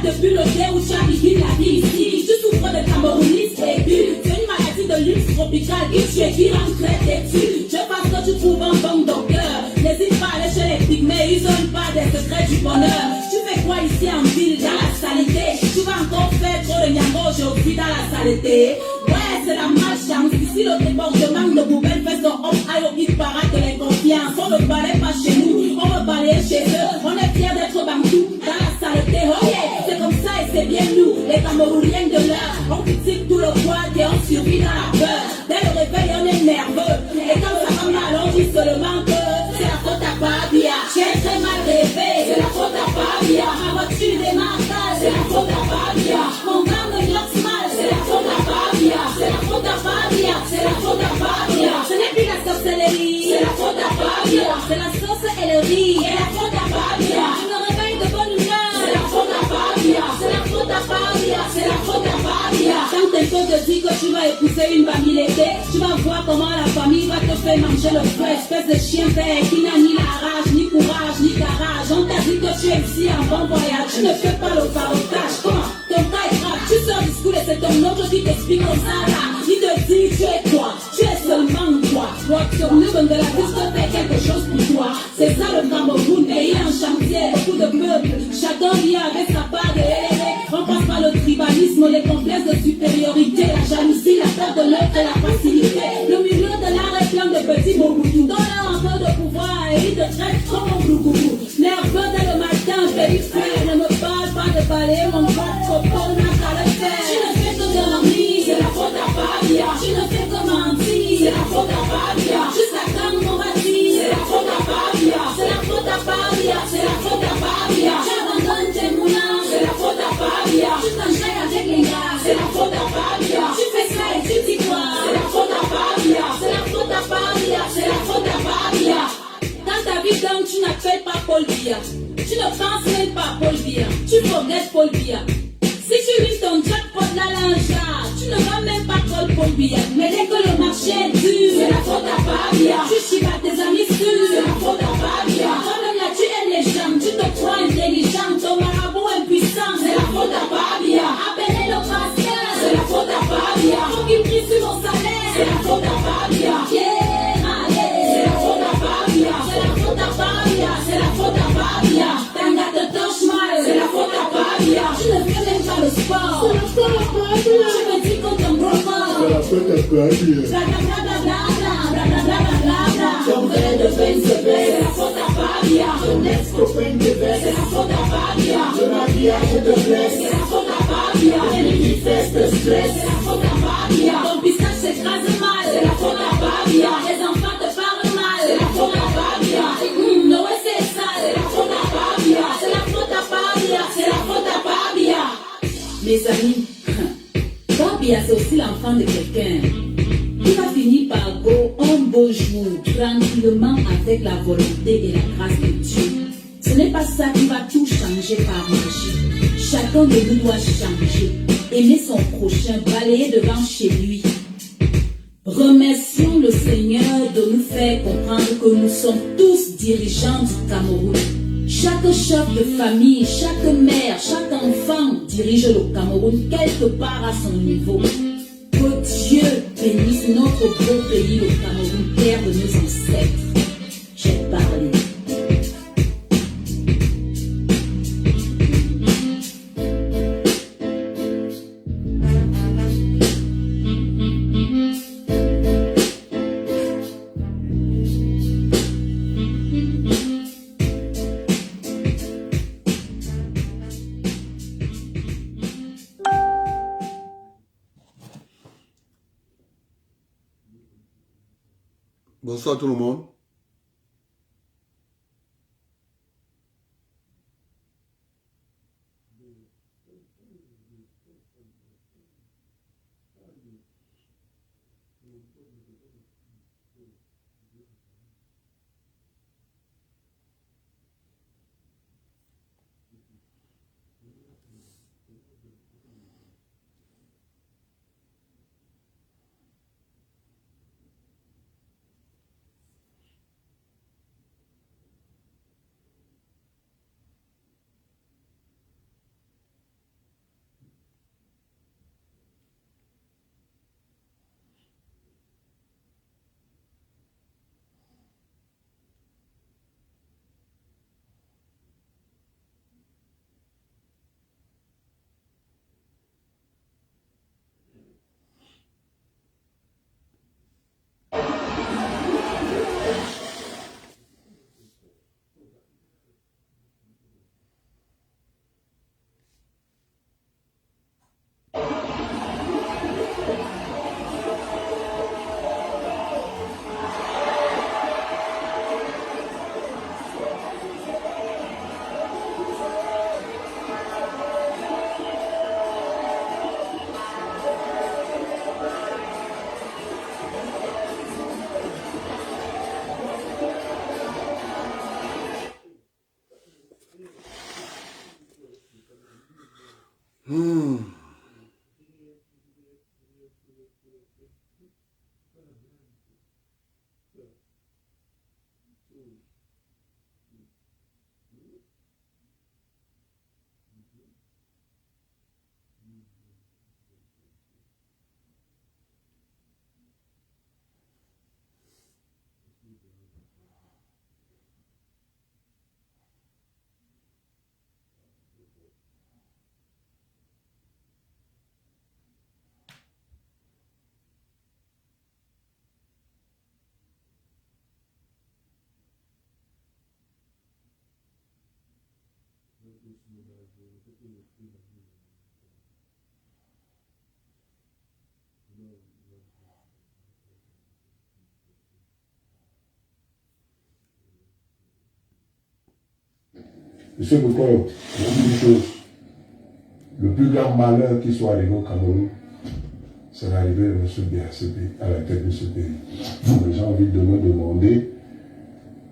depuis le day où tu as vécu la vie ici. Tu souffres de camerounisme aigu. C'est une maladie de luxe tropicale qui tue, qui rend très têtu. Je pense que tu trouves un bon docteur. N'hésite pas à aller chez les pygmées, ils ont pas des secrets du bonheur. Tu fais quoi ici en ville, dans la saleté? Tu vas encore faire trop de nyambo aujourd'hui dans la saleté. Ouais, c'est la malchance. Ici le débordement de poubelles fait son homme aïe au hit parade de l'inconfiance. On ne balaye pas chez nous, on va balayer chez eux. On est fiers d'être bantou dans la saleté. Oh yeah, c'est comme ça et c'est bien nous, les Camerouniens de l'heure. On critique tout le poids et on survit dans la peur. Dès le réveil, on est nerveux. Et quand ça va mal, on dit seulement que c'est la faute à Fabia. J'ai très mal rêvé, c'est la faute à Fabia. Ma voiture est marquée, c'est la faute à Fabia. Mon gars me gloxe mal, c'est la faute à Fabia. C'est la faute à Fabia, c'est la faute à Fabia. Ce n'est plus la sorcellerie, c'est la faute à Fabia. C'est la sauce et le riz, c'est la faute à Fabia. Je me réveille de bonne humeur, c'est la faute à Fabia. C'est la faute à Fabia, c'est la faute à Fabia. Quand quelqu'un te dit que tu vas épouser une famille l'été, tu vas voir comment la famille va te faire manger le feu. Espèce de chien vert qui n'a ni la rage, ni courage, ni garage. On t'a dit que tu es ici en bon voyage. Tu ne fais pas le farotage. Comment? Ton cas est grave. Tu sors du school et c'est ton oncle qui t'explique comme ça là. Il te dit tu es quoi? Tu es seulement toi. Toi sur le de la piste fait quelque chose pour toi. C'est ça le Cameroun, pays en chantier, beaucoup de peuples. Chacun vient avec sa part de élèves. On passe par le tribalisme, les complexes de supériorité, la jalousie, la perte de l'autre et la facilité. Le milieu de l'art est plein de petits boubous. Donne-leur un peu de pouvoir et ils te traitent comme un glougoubou. Nerveux dès le matin, fais frère, ne me parle pas de balayer mon corps, copain, n'a qu'à le faire. Tu ne fais que dormir, c'est la faute à Fabia. Tu ne fais que mentir, c'est la faute à Fabia. Jusqu'à quand on va dire, c'est la faute à Fabia. C'est la faute à Fabia, c'est la faute à Fabia. J'abandonne tes moulins, c'est la faute à Fabia. Tu t'enchaînes avec les gars, c'est la faute à Fabia. Tu fais ça et tu dis quoi, c'est la faute à Fabia. C'est la faute à Fabia, c'est la faute à Fabia. Dans ta vie donc tu n'appelles pas Paul Biya. Tu ne penses même pas à Paul Biya. Tu regrettes Paul Biya. Si tu vis ton jackpot la linge là, tu ne vas même pas call Paul Biya. Mais dès que le marché est dur, c'est la faute à Fabia. Tu chibas tes amis sûrs, c'est la faute à Fabia. Toi-même là tu es légende, tu te crois intelligent. Ton marabout impuissant, c'est la faute à Fabia. Appelez le pasteur, c'est la faute à Fabia. Faut qu'il prie sur mon salaire, c'est la faute à Fabia. Yeah, allez, c'est la faute à Fabia. C'est la faute à Fabia, c'est la faute à Fabia. Tanga te touche mal, c'est la faute à Fabia. Tu ne fais même pas le sport, c'est la faute à Fabia. Tu me dis qu'on t'en prend pas, c'est la faute à Fabia. Ton verre de vin se baisse, c'est la faute à Fabia. Ton ex-copain te baisse, c'est la faute à Fabia. Le mariage te blesse, c'est la faute à Fabia. L'ennemi fait te stress, c'est la faute à Fabia. Ton pistache s'écrase mal, c'est la faute à Fabia. Les enfants te parlent mal, c'est la faute à Fabia. Noé c'est ça, c'est la faute à Fabia. C'est la faute à Fabia, c'est la faute à Fabia. Mes amis, Fabia c'est aussi l'enfant de quelqu'un. Il va finir par go un beau jour, tranquillement avec la volonté et la grâce de Dieu. Ce n'est pas ça qui va tout changer par magie. Chacun de nous doit changer, aimer son prochain, balayer devant chez lui. Remercions le Seigneur de nous faire comprendre que nous sommes tous dirigeants du Cameroun. Chaque chef de famille, chaque mère, chaque enfant dirige le Cameroun quelque part à son niveau. Que Dieu bénisse notre beau pays, le Cameroun, terre de nos ancêtres. J'ai parlé. Bonsoir tout le monde. Monsieur Bokolo, je vous dis une chose. Le plus grand malheur qui soit arrivé au Cameroun, c'est l'arrivée de M. BACP à la tête de ce pays. Donc j'ai envie de me demander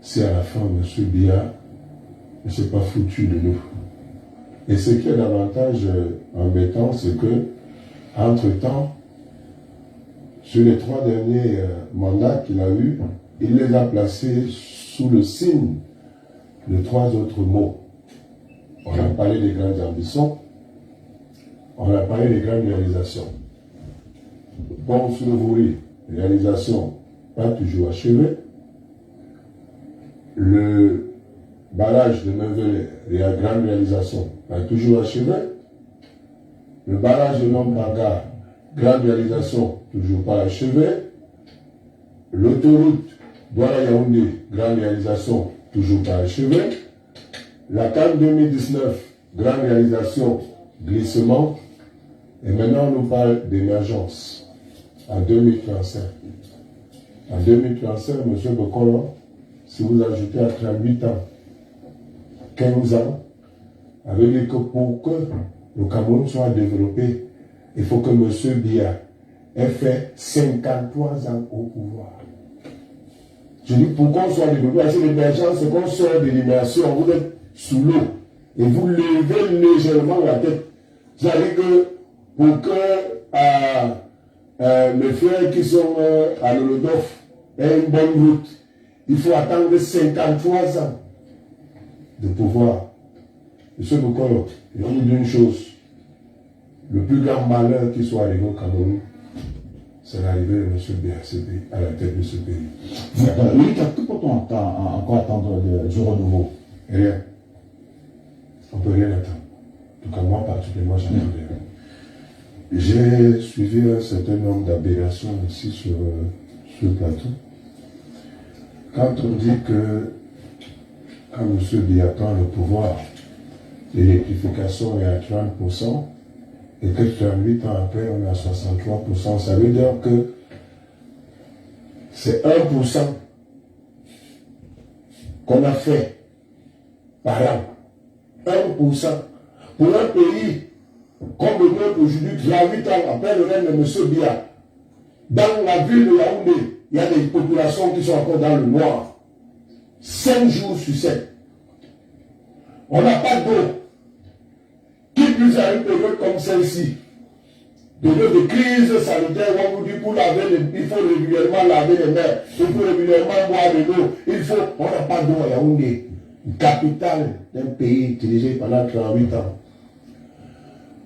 si à la fin M. Biya ne s'est pas foutu de nous. Et ce qui est davantage embêtant, c'est que, entre-temps, sur les 3 derniers mandats qu'il a eus, il les a placés sous le signe de 3 autres mots. On a parlé des grandes ambitions, on a parlé des grandes réalisations. Bon sur le volet, réalisation pas toujours achevée. Le barrage de Meuvele, grande réalisation, pas toujours achevé. Le barrage de Lombaga, grande réalisation, toujours pas achevé. L'autoroute Douala-Yaoundé, grande réalisation, toujours pas achevée. La CAN 2019, grande réalisation, glissement. Et maintenant, on nous parle d'émergence en 2035. En 2035, M. Bokolo, si vous ajoutez à 38 ans, 15 ans, avec dit que pour que le Cameroun soit développé, il faut que M. Biya ait fait 53 ans au pouvoir. Je dis pour qu'on soit développé, c'est l'émergence, c'est qu'on sort de l'immersion, vous êtes sous l'eau et vous levez légèrement la tête. C'est-à-dire que pour que les frères qui sont à l'Olodof aient une bonne route, il faut attendre 53 ans de pouvoir. Monsieur Bokolo, je vous dis une chose. Le plus grand malheur qui soit arrivé au Cameroun, c'est l'arrivée de M. BACP à la tête de ce pays. Oui, que peut-on encore attendre du renouveau? Rien. On ne peut rien attendre. En tout cas, moi particulièrement, j'en ai rien. J'ai suivi un certain nombre d'aberrations ici sur le plateau. Quand on dit que quand M. Biya prend le pouvoir, l'électrification est à 30%, et que 38 ans après, on est à 63%, ça veut dire que c'est 1% qu'on a fait par an. 1%. Pour un pays comme le nôtre aujourd'hui, 38 ans après le règne de M. Biya, dans la ville de Yaoundé, il y a des populations qui sont encore dans le noir. 5 jours sur 7. On n'a pas d'eau. Qui plus à une période comme celle-ci, de crise sanitaire, on vous dit pour laver il faut régulièrement laver les mains, il faut régulièrement boire de l'eau, on n'a pas d'eau à Yaoundé, capitale d'un pays dirigé pendant 38 ans.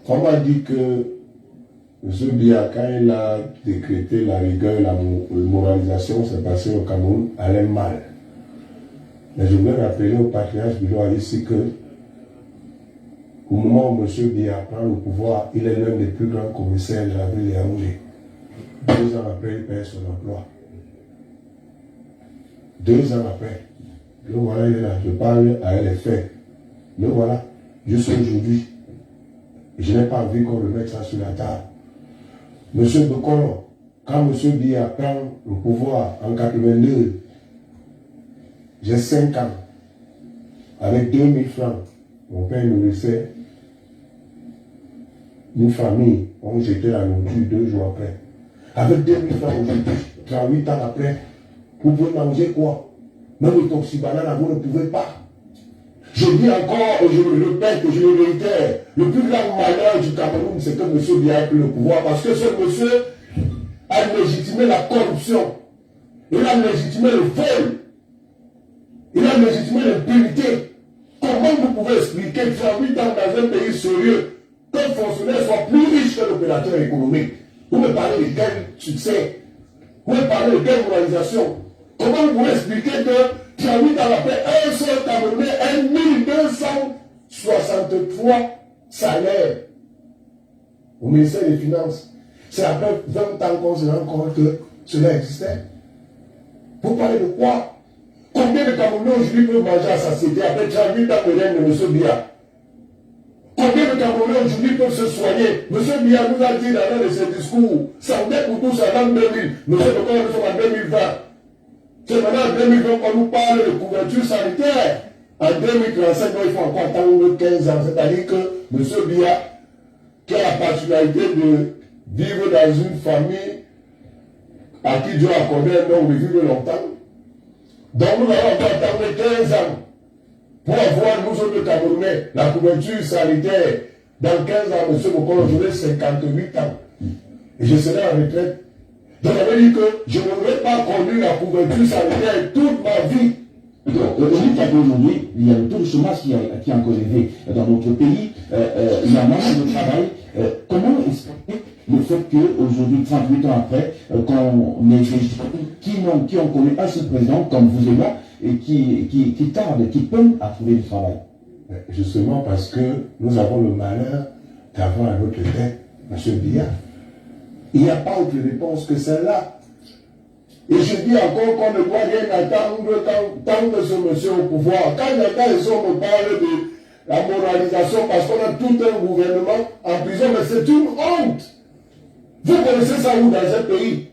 On m'a dit que M. Biya, quand il a décrété la rigueur, la moralisation, c'est passé au Cameroun, allait mal. Mais je voulais rappeler au patriarche Bilo ici que au moment où M. Biya prend le pouvoir, il est l'un des plus grands commissaires de la ville de Yaoundé. 2 ans après, il perd son emploi. 2 ans après. Le voilà, il est là. Je parle à les faits. Le voilà. Juste aujourd'hui. Je n'ai pas envie qu'on remette ça sur la table. M. Bokolo, quand M. Biya prend le pouvoir en 82, j'ai 5 ans. Avec 2000 francs, mon père nourrissait une famille. On jetait la nourriture 2 jours après. Avec 2000 francs aujourd'hui, 38 ans après, vous pouvez manger quoi? Même le toxibanana, vous ne pouvez pas. Je dis encore, je le répète, je le réitère, le plus grand malheur du Cameroun, c'est que M. Biya a pris le pouvoir parce que ce monsieur a légitimé la corruption. Il a légitimé le vol. Il a légitimé l'impunité. Comment vous pouvez expliquer 38 ans dans un pays sérieux qu'un fonctionnaire soit plus riche que l'opérateur économique? Vous me parlez de quel succès? Vous me parlez de quelle moralisation? Comment vous pouvez expliquer que 38 ans après, un seul Camerounais a 1263 salaires au ministère des Finances? C'est après 20 ans qu'on se rend compte que cela existait. Vous parlez de quoi? Combien de Camerounais aujourd'hui peuvent manger à satiété après 38 ans de règne de M. Biya? Camerounais aujourd'hui peuvent se soigner. M. Biya nous a dit dans l'un de ses discours, santé pour tous en l'an 2000. Nous sommes en 2020. C'est maintenant en 2020 qu'on nous parle de couverture sanitaire. En 2035, il faut encore attendre 15 ans. C'est-à-dire que M. Biya, qui a la particularité de vivre dans une famille à qui Dieu a accordé un nom de vivre longtemps. Donc nous allons encore attendre 15 ans pour avoir, nous autres Camerounais, la couverture sanitaire. Dans 15 ans, M. Bokolo, j'aurai 58 ans. Et je serai en retraite. Donc ça veut dire que je n'aurai pas connu la couverture sanitaire toute ma vie. Donc, aujourd'hui, il y a le taux de chômage qui est encore élevé dans notre pays. Il y a manque de travail. Comment expliquer le fait qu'aujourd'hui, 38 ans après, qu'on ait des gens qui ont connu un seul président comme vous et moi, et qui tardent, qui peinent à trouver du travail? Justement parce que nous avons le malheur d'avoir à notre tête M. Biya. Il n'y a pas autre réponse que celle-là. Et je dis encore qu'on ne doit rien attendre tant que ce monsieur au pouvoir. Quand j'entends les hommes me parler de la moralisation parce qu'on a tout un gouvernement en prison, mais c'est une honte. Vous connaissez ça où dans un pays?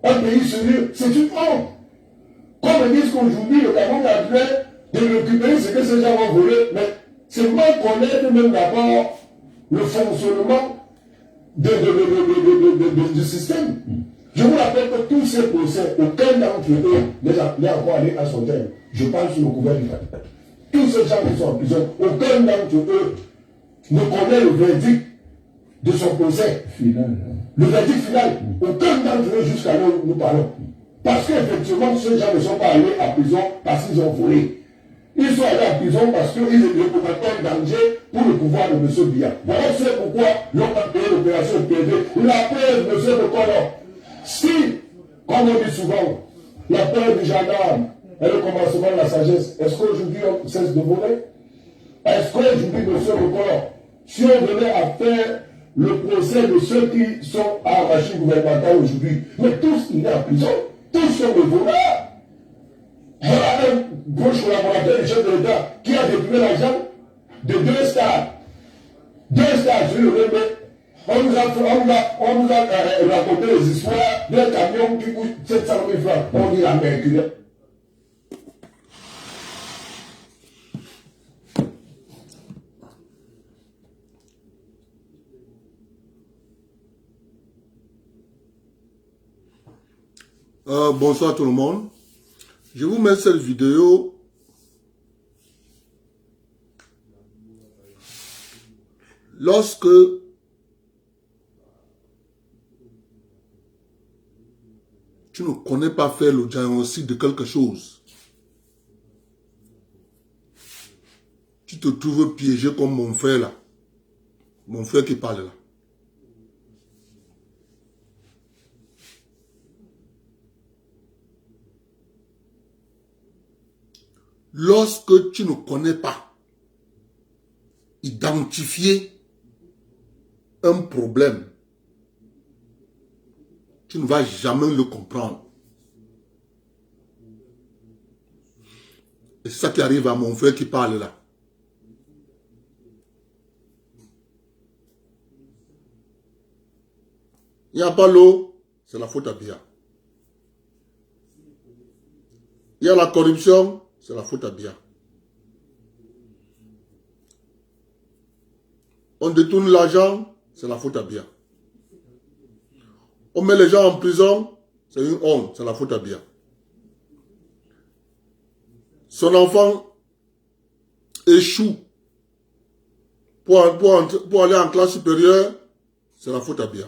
Un pays sérieux, c'est une honte. Comme ils disent qu'aujourd'hui, le Cameroun est en train de récupérer ce que ces gens ont volé, mais c'est mal connaître même d'abord le fonctionnement du système. Je vous rappelle que tous ces procès, aucun d'entre eux n'est encore allé à son terme. Je parle sur le couvert du Vatican. Tous ces gens qui sont en prison, aucun d'entre eux ne connaît le verdict de son procès. Final. Le verdict final, aucun d'entre eux jusqu'à là où nous parlons. Parce qu'effectivement, ces gens ne sont pas allés en prison parce qu'ils ont volé. Ils sont allés en prison parce qu'ils représentaient un danger pour le pouvoir de M. Biya. Voilà c'est pourquoi l'on a payé l'opération PV. La preuve, M. Bokolo. Si, comme on dit souvent, la peur du gendarme est le commencement de la sagesse, est-ce qu'aujourd'hui on cesse de voler? Est-ce qu'aujourd'hui, M. Bokolo, si on venait à faire le procès de ceux qui sont à la machine gouvernementale aujourd'hui, mais tous ils sont en prison, tous sont des voleurs. Voilà un gauche collaborateur du chef de l'État qui a détourné l'argent de 2 stars. 2 stars sur le remède. On nous a raconté les histoires d'un camion qui coûte 700 000 francs. On dit la mercure. Bonsoir tout le monde. Je vous mets cette vidéo lorsque tu ne connais pas faire le diagnostic de quelque chose, tu te trouves piégé comme mon frère là, mon frère qui parle là. Lorsque tu ne connais pas identifier un problème, tu ne vas jamais le comprendre. Et c'est ça qui arrive à mon frère qui parle là. Il n'y a pas l'eau, c'est la faute à Biya. Il y a la corruption, c'est la faute à Biya. On détourne l'argent, c'est la faute à Biya. On met les gens en prison, c'est une honte, c'est la faute à Biya. Son enfant échoue pour aller en classe supérieure, c'est la faute à Biya.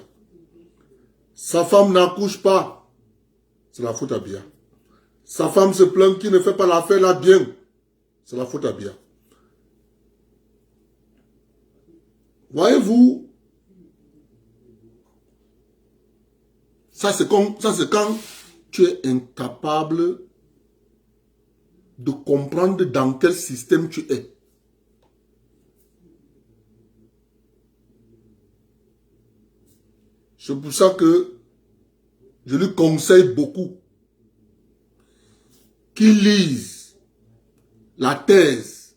Sa femme n'accouche pas, c'est la faute à Biya. Sa femme se plaint qu'il ne fait pas l'affaire là bien, c'est la faute à Biya. Voyez-vous, ça c'est quand tu es incapable de comprendre dans quel système tu es. C'est pour ça que je lui conseille beaucoup qu'il lise la thèse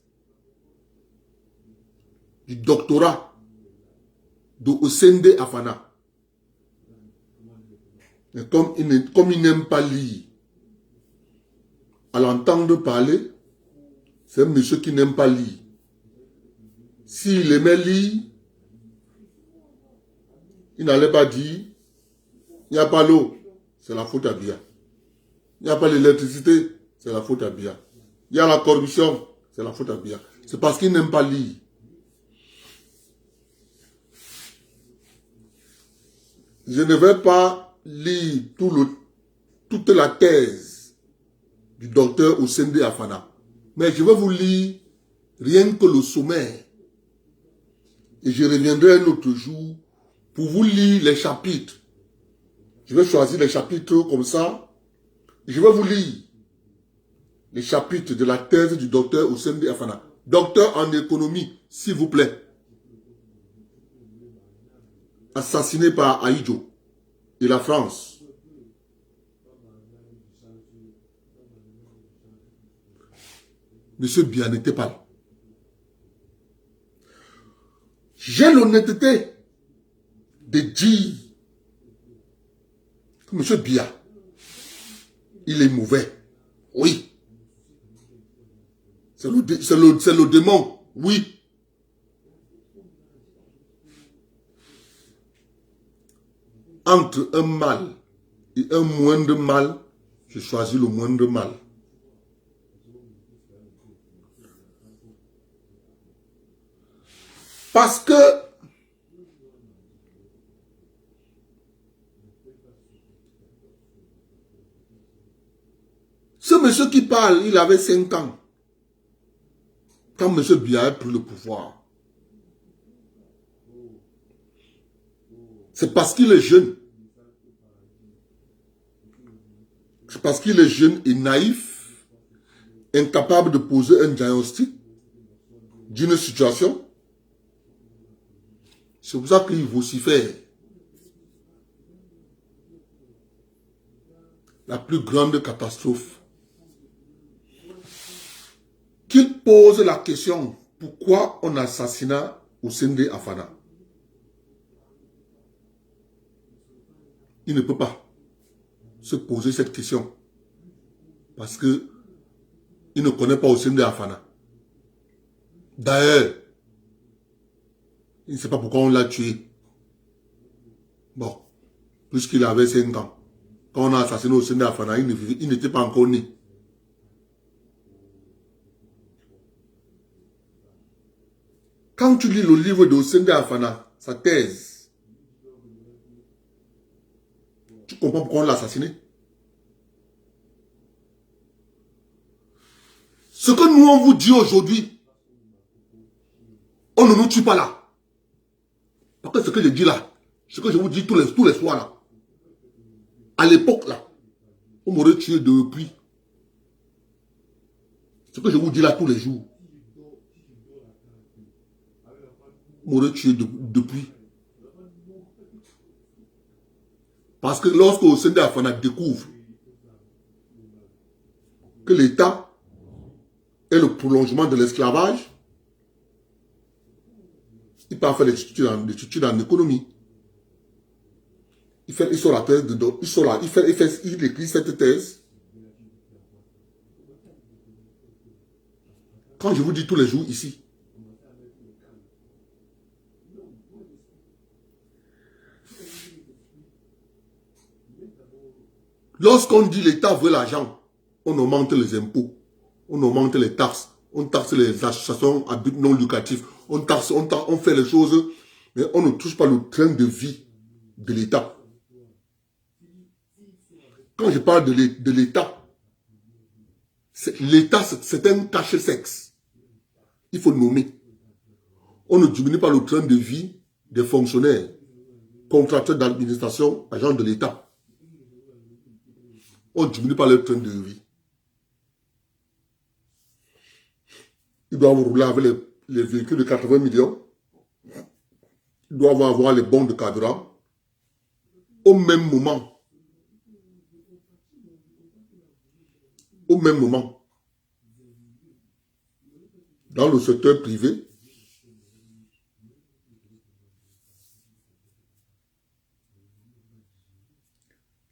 du doctorat de Osende Afana. Mais comme il n'aime pas lire, à l'entendre parler, c'est un monsieur qui n'aime pas lire. S'il aimait lire, il n'allait pas dire, il n'y a pas l'eau, c'est la faute à Biya. Il n'y a pas l'électricité, c'est la faute à Biya. Il y a la corruption, c'est la faute à Biya. C'est parce qu'il n'aime pas lire. Je ne vais pas lire toute la thèse du docteur Osende Afana. Mais je vais vous lire rien que le sommaire. Et je reviendrai un autre jour pour vous lire les chapitres. Je vais choisir les chapitres comme ça. Je vais vous lire les chapitres de la thèse du docteur Osende Afana. Docteur en économie, s'il vous plaît. Assassiné par Aïdjo et la France. Monsieur Biya n'était pas là. J'ai l'honnêteté de dire que Monsieur Biya, il est mauvais. Oui. C'est le démon. Oui. Entre un mal et un moindre mal, je choisis le moindre mal. Parce que ce monsieur qui parle, il avait 5 ans. Quand monsieur Biya a pris le pouvoir. C'est parce qu'il est jeune. C'est parce qu'il est jeune et naïf, incapable de poser un diagnostic d'une situation. C'est pour ça qu'il vocifère. La plus grande catastrophe. Qu'il pose la question, pourquoi on assassina Osende Afana? Il ne peut pas se poser cette question. Parce que il ne connaît pas Osende Afana. D'ailleurs, il ne sait pas pourquoi on l'a tué. Bon, puisqu'il avait 5 ans. Quand on a assassiné Osende Afana, il n'était pas encore né. Quand tu lis le livre de Osende Afana, sa thèse, tu comprends pourquoi on l'a assassiné. Ce que nous on vous dit aujourd'hui, on ne nous tue pas là. Parce que ce que je dis là, ce que je vous dis tous les soirs là, à l'époque là, on m'aurait tué depuis. Ce que je vous dis là tous les jours, on m'aurait tué depuis. Parce que lorsque Osende Afana découvre que l'État est le prolongement de l'esclavage, il part faire des études en économie. Il sort la thèse de il écrit cette thèse. Quand je vous dis tous les jours ici, lorsqu'on dit l'État veut l'argent, on augmente les impôts, on augmente les taxes, on taxe les associations à but non lucratif, on fait les choses, mais on ne touche pas le train de vie de l'État. Quand je parle de l'État, l'État c'est un cache-sexe. Il faut nommer. On ne diminue pas le train de vie des fonctionnaires, contracteurs d'administration, agents de l'État. On ne diminue pas le train de vie. Ils doivent rouler avec les véhicules de 80 millions. Ils doivent avoir les bons de carburant. Au même moment, dans le secteur privé,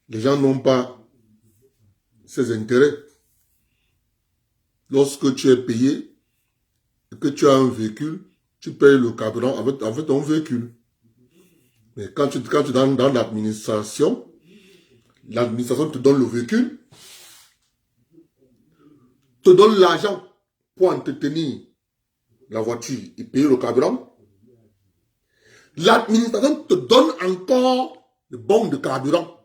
Les gens n'ont pas ces intérêts. Lorsque tu es payé et que tu as un véhicule, tu payes le carburant avec ton véhicule. Mais quand tu es dans l'administration te donne le véhicule, te donne l'argent pour entretenir la voiture et payer le carburant. L'administration te donne encore le bon de carburant.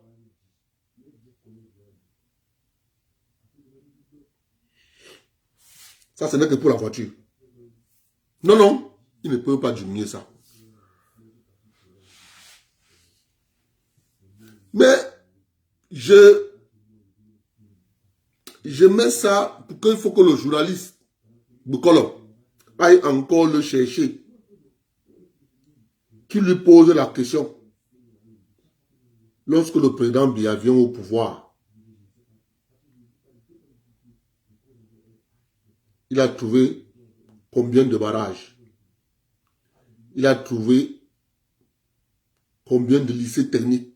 Ça, ce n'est que pour la voiture. Non, non, il ne peut pas diminuer ça. Mais je mets ça pour qu'il faut que le journaliste Bukolo aille encore le chercher, qu'il lui pose la question. Lorsque le président Biya vient au pouvoir, il a trouvé combien de barrages? Il a trouvé combien de lycées techniques?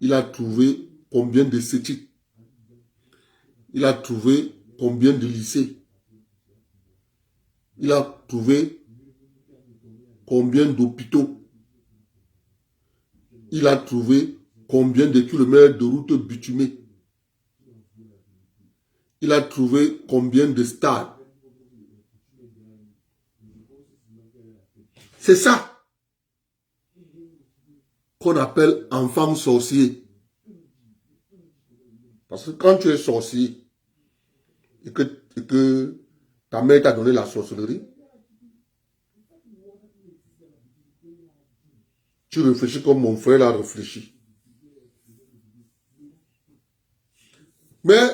Il a trouvé combien de CETIC? Il a trouvé combien de lycées? Il a trouvé combien d'hôpitaux? Il a trouvé combien de kilomètres de routes bitumées? Il a trouvé combien de stades? C'est ça qu'on appelle enfant sorcier. Parce que quand tu es sorcier et que ta mère t'a donné la sorcellerie, tu réfléchis comme mon frère a réfléchi. Mais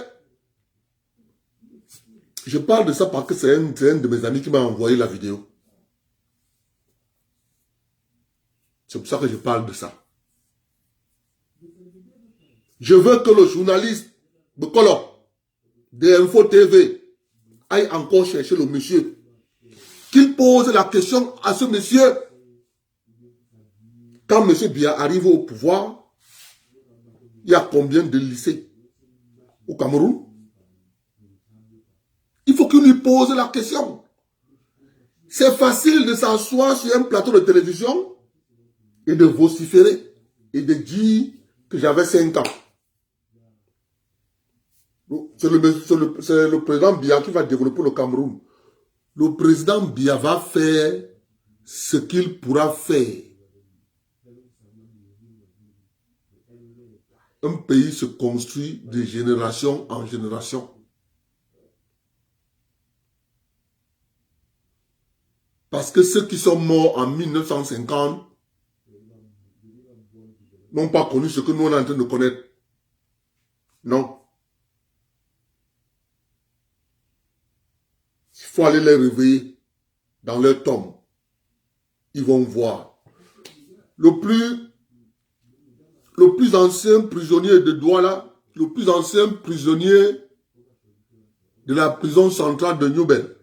je parle de ça parce que c'est un de mes amis qui m'a envoyé la vidéo. C'est pour ça que je parle de ça. Je veux que le journaliste Bukolo de Info TV aille encore chercher le monsieur. Qu'il pose la question à ce monsieur. Quand M. Biya arrive au pouvoir, il y a combien de lycées au Cameroun? Il faut qu'il lui pose la question. C'est facile de s'asseoir sur un plateau de télévision et de vociférer et de dire que j'avais 5 ans. C'est le président Biya qui va développer le Cameroun. Le président Biya va faire ce qu'il pourra faire. Un pays se construit de génération en génération. Parce que ceux qui sont morts en 1950 n'ont pas connu ce que nous on est en train de connaître. Non. Il faut aller les réveiller dans leur tombe. Ils vont voir. Le plus ancien prisonnier de Douala, le plus ancien prisonnier de la prison centrale de Newbel.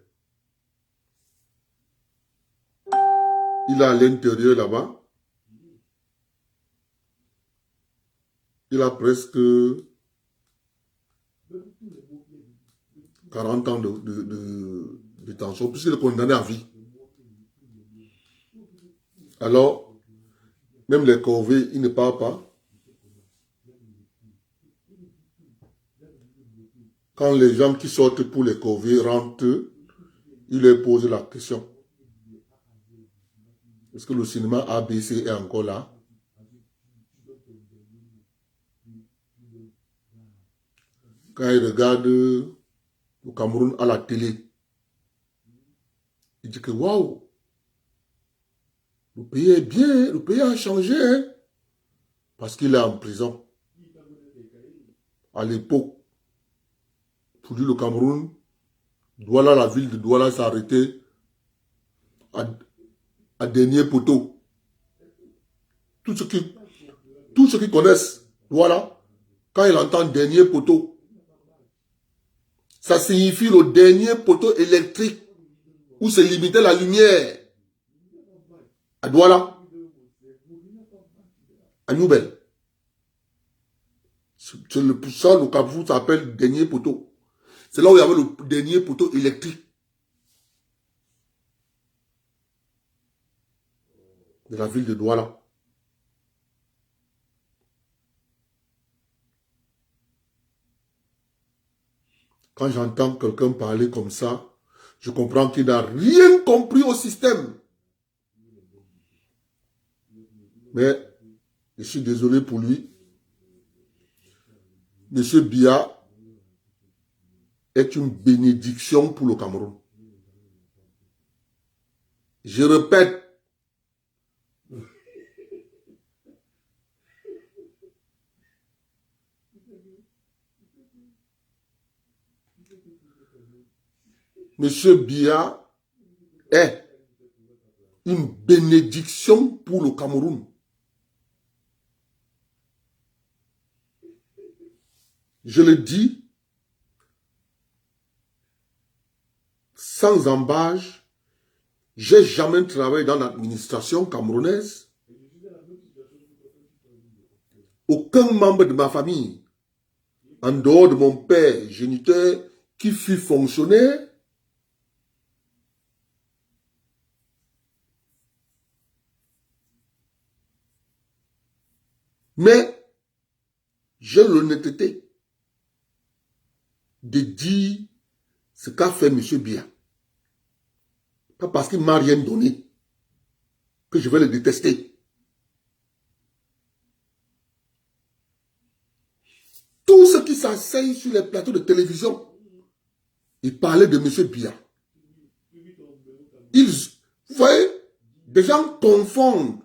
Il est à l'intérieur là-bas. Il a presque 40 ans de détention, puisqu'il est condamné à vie. Alors, même les corvées, il ne parle pas. Quand les gens qui sortent pour les corvées rentrent, il leur pose la question. Est-ce que le cinéma ABC est encore là? Quand il regarde le Cameroun à la télé, il dit que waouh, le pays est bien, le pays a changé, hein? Parce qu'il est en prison. À l'époque, pour lui le Cameroun, Douala, la ville de Douala s'est arrêtée à dernier poteau. Tous ceux qui connaissent Douala, quand ils entendent dernier poteau, ça signifie le dernier poteau électrique où se limitait la lumière. À Douala, à Newbel. Pour ça, le Cameroun s'appelle dernier poteau. C'est là où il y avait le dernier poteau électrique de la ville de Douala. Quand j'entends quelqu'un parler comme ça, je comprends qu'il n'a rien compris au système. Mais je suis désolé pour lui. Monsieur Biya est une bénédiction pour le Cameroun. Je répète, Monsieur Biya est une bénédiction pour le Cameroun. Je le dis sans embâche, j'ai jamais travaillé dans l'administration camerounaise. Aucun membre de ma famille, en dehors de mon père géniteur, qui fut fonctionnaire, mais j'ai l'honnêteté de dire ce qu'a fait M. Biya. Pas parce qu'il ne m'a rien donné que je vais le détester. Tous ceux qui s'asseyent sur les plateaux de télévision, ils parlaient de M. Biya. Vous voyez, des gens confondent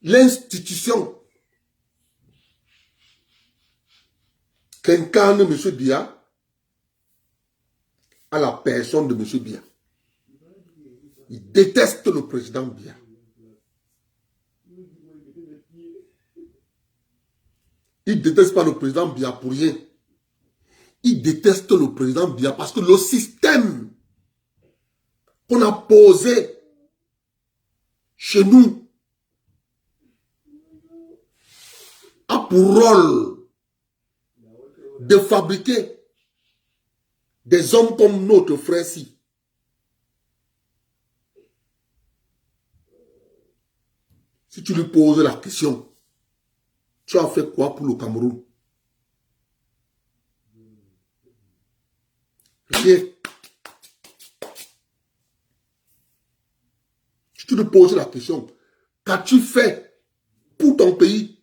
l'institution qu'incarne M. Biya à la personne de M. Biya. Il déteste le président Biya. Il ne déteste pas le président Biya pour rien. Il déteste le président Biya parce que le système qu'on a posé chez nous a pour rôle de fabriquer des hommes comme notre frère-ci. Si tu lui poses la question, tu as fait quoi pour le Cameroun? Rien. Si tu lui poses la question, qu'as-tu fait pour ton pays?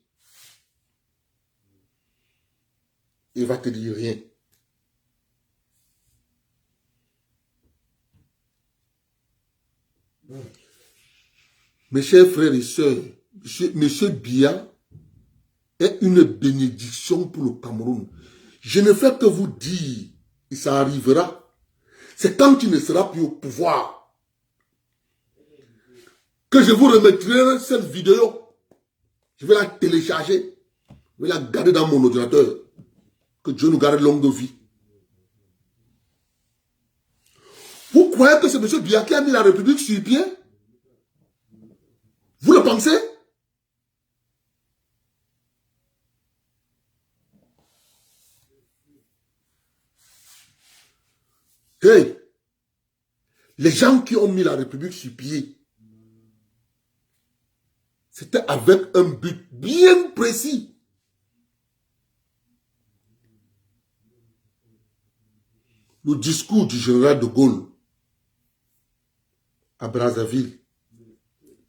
Il va te dire rien. Mes chers frères et sœurs, M. Biya est une bénédiction pour le Cameroun. Je ne fais que vous dire, et ça arrivera, c'est quand il ne sera plus au pouvoir que je vous remettrai cette vidéo. Je vais la télécharger, je vais la garder dans mon ordinateur. Que Dieu nous garde longue vie. Vous croyez que c'est M. Biya qui a mis la République sur pied? Vous le pensez? Hey, les gens qui ont mis la République sur pied, c'était avec un but bien précis. Le discours du général de Gaulle à Brazzaville,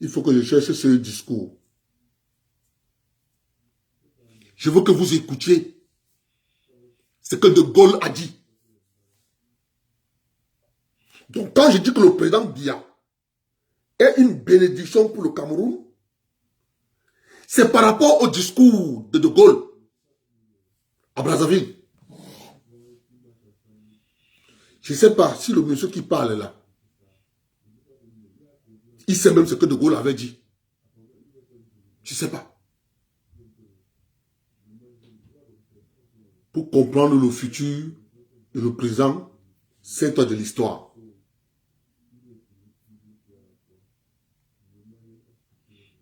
il faut que je cherche ce discours. Je veux que vous écoutiez ce que de Gaulle a dit. Donc quand je dis que le président Biya est une bénédiction pour le Cameroun, c'est par rapport au discours de Gaulle à Brazzaville. Je ne sais pas si le monsieur qui parle là, il sait même ce que De Gaulle avait dit. Je ne sais pas. Pour comprendre le futur et le présent, c'est toi de l'histoire.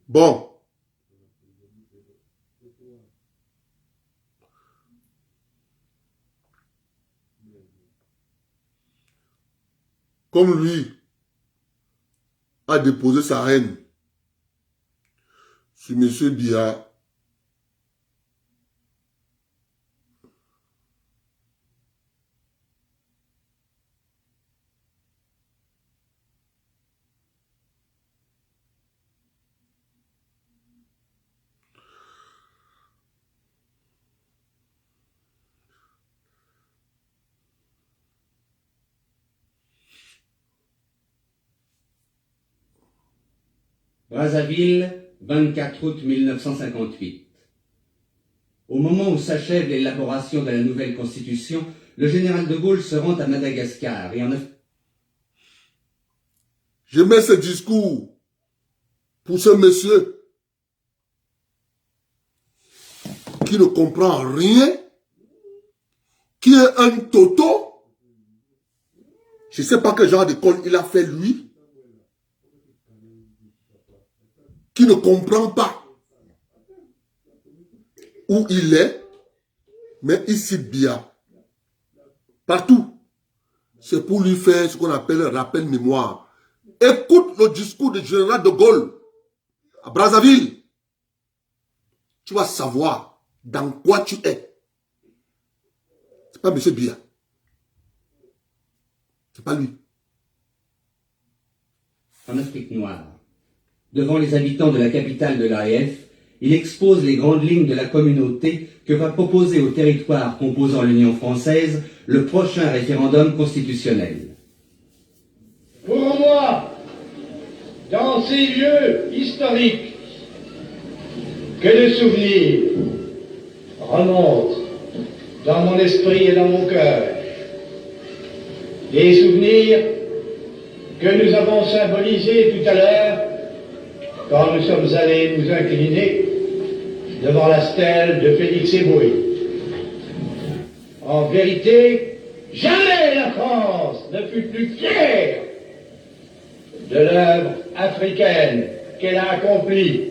Bon. Comme lui a déposé sa haine sur M. Biya, Brazzaville, 24 août 1958. Au moment où s'achève l'élaboration de la nouvelle constitution, le général de Gaulle se rend à Madagascar et en... Je mets ce discours pour ce monsieur qui ne comprend rien, qui est un toto. Je ne sais pas quel genre d'école il a fait lui, qui ne comprend pas où il est, mais ici bien, partout. C'est pour lui faire ce qu'on appelle un rappel mémoire. Écoute le discours du général de Gaulle à Brazzaville. Tu vas savoir dans quoi tu es. C'est pas M. Biya. C'est pas lui. En Afrique noire. Devant les habitants de la capitale de l'AEF, il expose les grandes lignes de la communauté que va proposer aux territoires composant l'Union française le prochain référendum constitutionnel. Pour moi, dans ces lieux historiques, que de souvenirs remontent dans mon esprit et dans mon cœur. Des souvenirs que nous avons symbolisés tout à l'heure quand nous sommes allés nous incliner devant la stèle de Félix Éboué. En vérité, jamais la France ne fut plus fière de l'œuvre africaine qu'elle a accomplie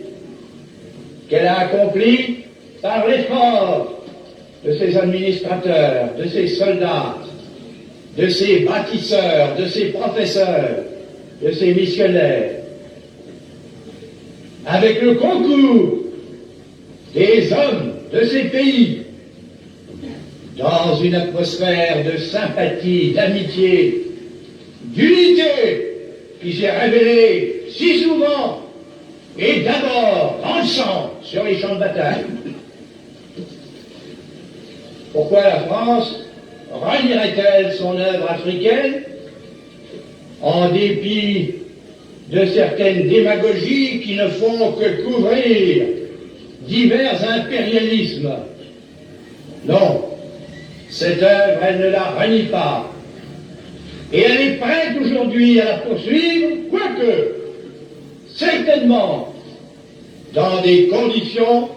par l'effort de ses administrateurs, de ses soldats, de ses bâtisseurs, de ses professeurs, de ses missionnaires, avec le concours des hommes de ces pays, dans une atmosphère de sympathie, d'amitié, d'unité qui s'est révélée si souvent et d'abord dans le sang sur les champs de bataille. Pourquoi la France renierait-elle son œuvre africaine en dépit de certaines démagogies qui ne font que couvrir divers impérialismes? Non, cette œuvre, elle ne la renie pas. Et elle est prête aujourd'hui à la poursuivre, quoique, certainement, dans des conditions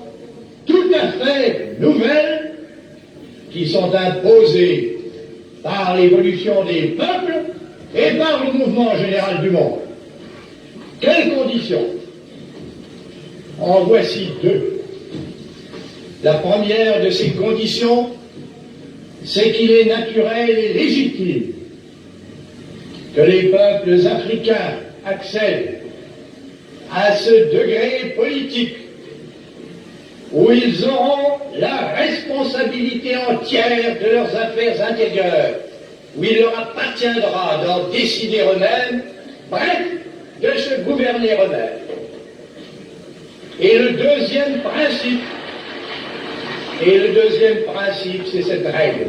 tout à fait nouvelles qui sont imposées par l'évolution des peuples et par le mouvement général du monde. Quelles conditions? En voici deux. La première de ces conditions, c'est qu'il est naturel et légitime que les peuples africains accèdent à ce degré politique où ils auront la responsabilité entière de leurs affaires intérieures, où il leur appartiendra d'en décider eux-mêmes, bref, de se gouverner eux-mêmes. Et le deuxième principe, c'est cette règle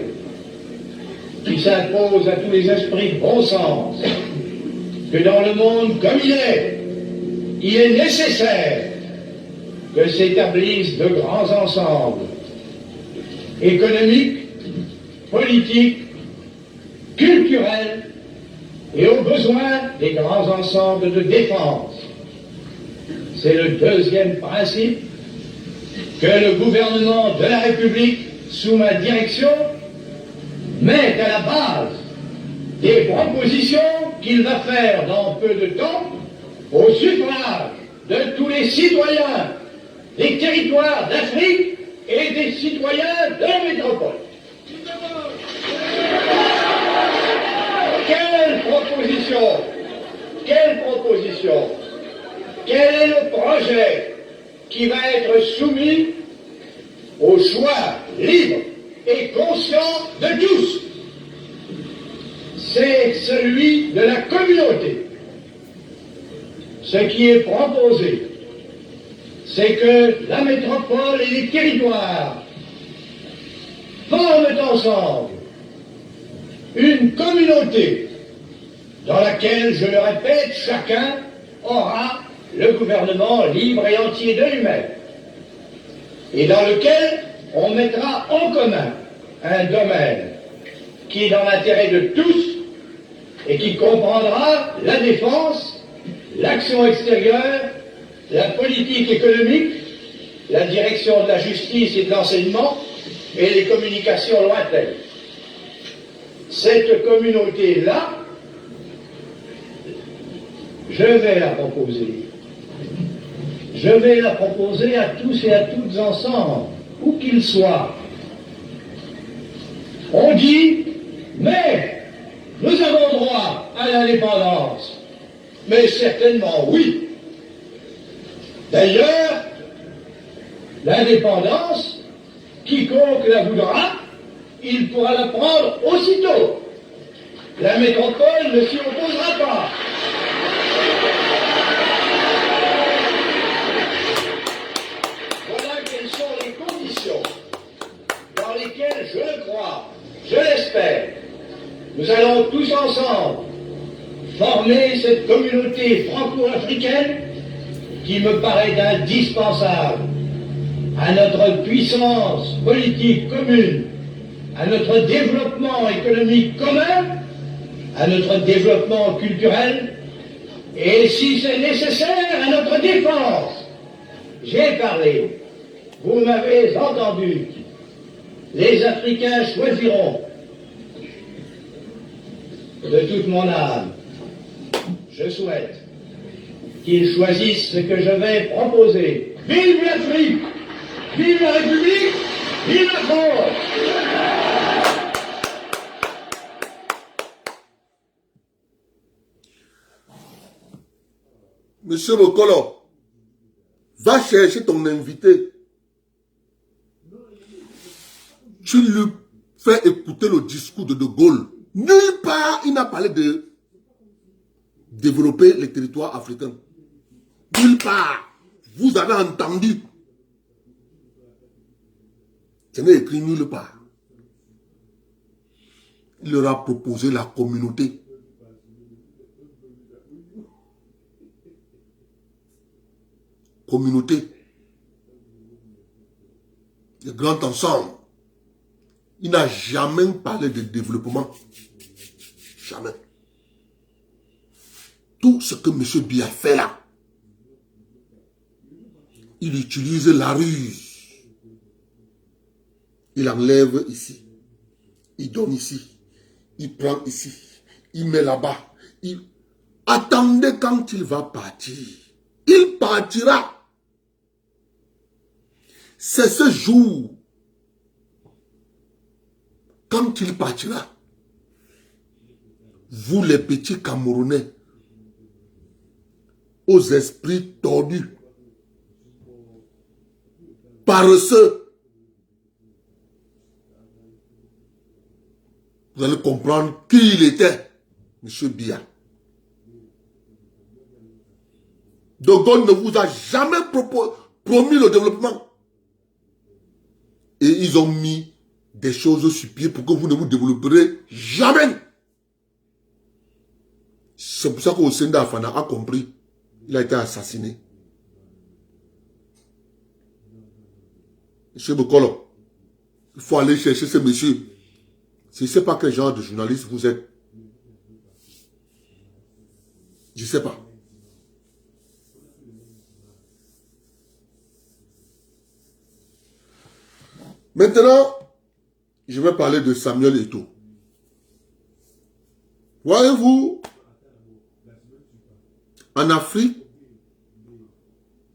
qui s'impose à tous les esprits de bon sens, que dans le monde comme il est nécessaire que s'établissent de grands ensembles économiques, politiques, culturels et au besoin des grands ensembles de défense. C'est le deuxième principe que le gouvernement de la République, sous ma direction, met à la base des propositions qu'il va faire dans peu de temps au suffrage de des citoyens des territoires d'Afrique et des citoyens de la métropole. Quelle proposition? Quelle proposition? Quel est le projet qui va être soumis au choix libre et conscient de tous? C'est celui de la communauté. Ce qui est proposé, c'est que la métropole et les territoires forment ensemble une communauté dans laquelle, je le répète, chacun aura le gouvernement libre et entier de lui-même, et dans lequel on mettra en commun un domaine qui est dans l'intérêt de tous et qui comprendra la défense, l'action extérieure, la politique économique, la direction de la justice et de l'enseignement et les communications lointaines. Cette communauté-là, je vais la proposer. Je vais la proposer à tous et à toutes ensemble, où qu'ils soient. On dit, mais nous avons droit à l'indépendance. Mais certainement oui. D'ailleurs, l'indépendance, quiconque la voudra, il pourra la prendre aussitôt. La métropole ne s'y opposera pas. Voilà quelles sont les conditions dans lesquelles, je le crois, je l'espère, nous allons tous ensemble former cette communauté franco-africaine qui me paraît indispensable à notre puissance politique commune, à notre développement économique commun, à notre développement culturel, et si c'est nécessaire, à notre défense. J'ai parlé, vous m'avez entendu, les Africains choisiront de toute mon âme. Je souhaite qu'ils choisissent ce que je vais proposer. Vive l'Afrique! Vive la République! Vive la France! Monsieur Bokolo, va chercher ton invité. Tu lui fais écouter le discours de Gaulle. Nulle part, il n'a parlé de développer les territoires africains. Nulle part. Vous avez entendu. Ce n'est écrit nulle part. Il leur a proposé la communauté. Communauté. Le grand ensemble. Il n'a jamais parlé de développement. Jamais. Tout ce que M. Biya fait là, il utilise la ruse. Il enlève ici. Il donne ici. Il prend ici. Il met là-bas. Attendez quand il va partir. Il partira. C'est ce jour. Quand il partira, vous les petits Camerounais, aux esprits tordus, paresseux, vous allez comprendre qui il était, M. Biya. De Gaulle ne vous a jamais promis le développement. Et ils ont mis des choses sur pied pour que vous ne vous développerez jamais. C'est pour ça qu'Osenda Afana a compris. Il a été assassiné. Monsieur Bokolo, il faut aller chercher ce monsieur. Je ne sais pas quel genre de journaliste vous êtes. Je ne sais pas. Maintenant, je vais parler de Samuel Eto'o. Voyez-vous, en Afrique,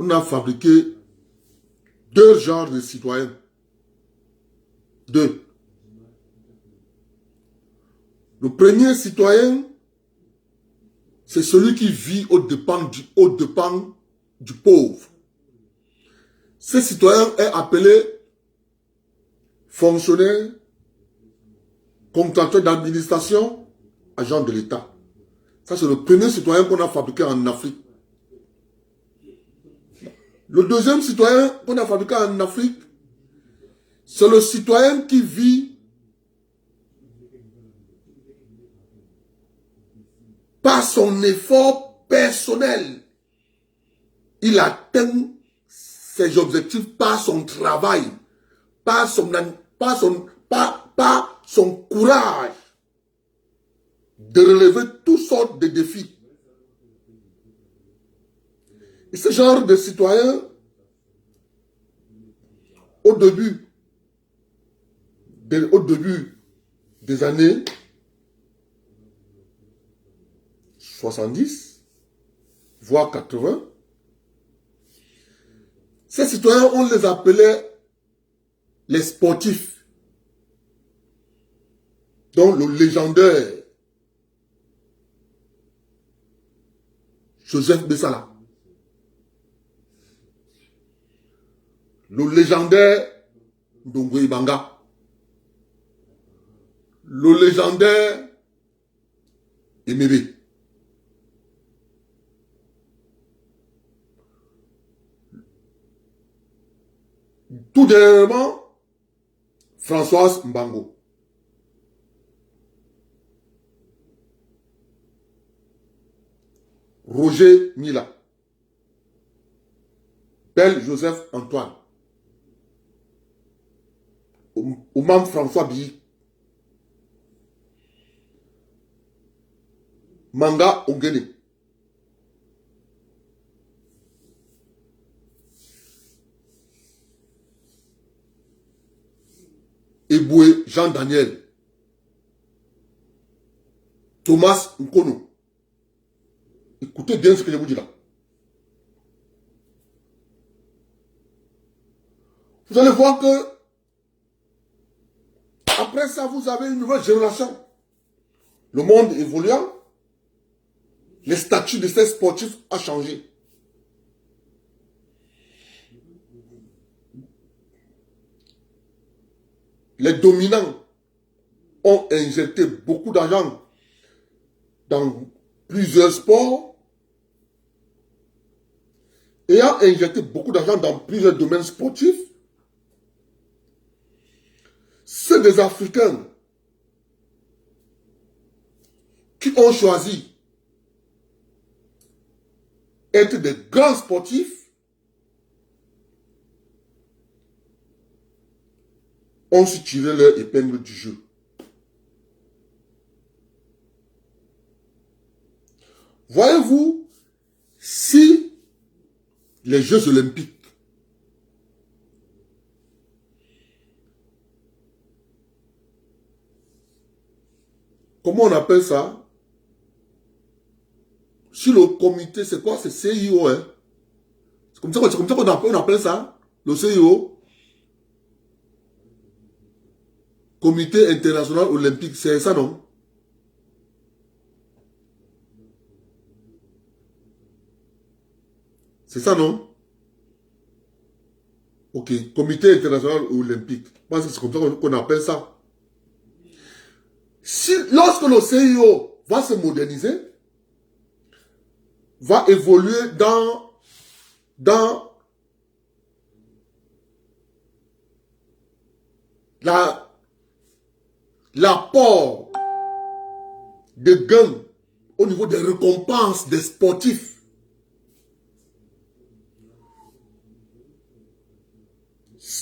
on a fabriqué deux genres de citoyens. Deux. Le premier citoyen, c'est celui qui vit au dépens du pauvre. Ce citoyen est appelé fonctionnaire, contracteur d'administration, agent de l'État. Ça, c'est le premier citoyen qu'on a fabriqué en Afrique. Le deuxième citoyen qu'on a fabriqué en Afrique, c'est le citoyen qui vit par son effort personnel. Il atteint ses objectifs par son travail, par son courage de relever toutes sortes de défis. Et ce genre de citoyen, au début des années 70, voire 80, ces citoyens, on les appelait les sportifs. Donc le légendaire Joseph Bessala, le légendaire Ndongo Ibanga, le légendaire Emebe, tout dernièrement Françoise Mbango. Roger Mila, Belle Joseph Antoine, Oumam François Bi, Manga Ongene, Eboué Jean-Daniel, Thomas Nkono. Écoutez bien ce que je vous dis là. Vous allez voir que après ça, vous avez une nouvelle génération. Le monde évoluant, les statuts de ces sportifs ont changé. Les dominants ont injecté beaucoup d'argent dans plusieurs sports, ayant injecté beaucoup d'argent dans plusieurs domaines sportifs. Ceux des Africains qui ont choisi être des grands sportifs ont su tirer leur épingle du jeu. Voyez-vous, si les Jeux olympiques comment on appelle ça? Si le comité, c'est quoi? C'est CIO, hein? C'est comme ça qu'on appelle ça, le CIO. Comité international olympique, c'est ça, non? C'est ça, non? Ok, Comité international olympique. Je pense que c'est comme ça qu'on appelle ça. Si, lorsque le CIO va se moderniser, va évoluer dans l'apport de gains au niveau des récompenses des sportifs,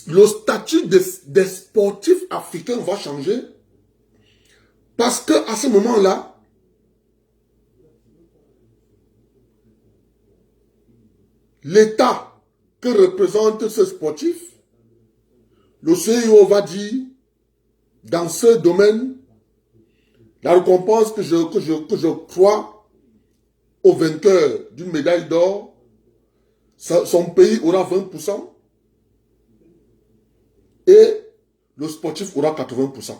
le statut des sportifs africains va changer parce que à ce moment-là, l'État que représente ce sportif, le CIO va dire, dans ce domaine, la récompense que je crois au vainqueur d'une médaille d'or son pays aura 20% et le sportif aura 80%.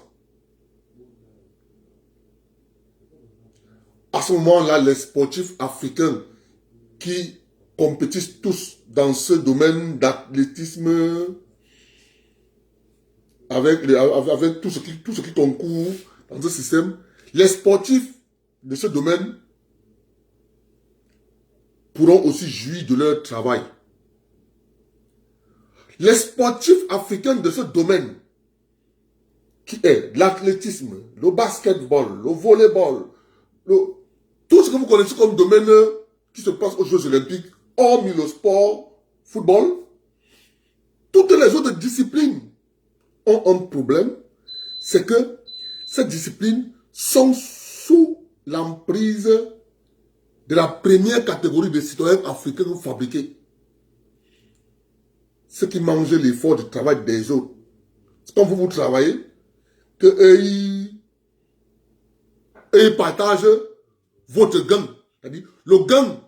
À ce moment-là, les sportifs africains qui compétissent tous dans ce domaine d'athlétisme, avec tout ce qui concourt dans ce système, les sportifs de ce domaine pourront aussi jouir de leur travail. Les sportifs africains de ce domaine, qui est l'athlétisme, le basketball, le volleyball, tout ce que vous connaissez comme domaine qui se passe aux Jeux Olympiques, hormis le sport, football, toutes les autres disciplines ont un problème, c'est que ces disciplines sont sous l'emprise de la première catégorie de citoyens africains fabriqués. Ceux qui mangent l'effort du travail des autres. C'est comme vous travaillez, que eux, ils partagent votre gain. C'est-à-dire, le gain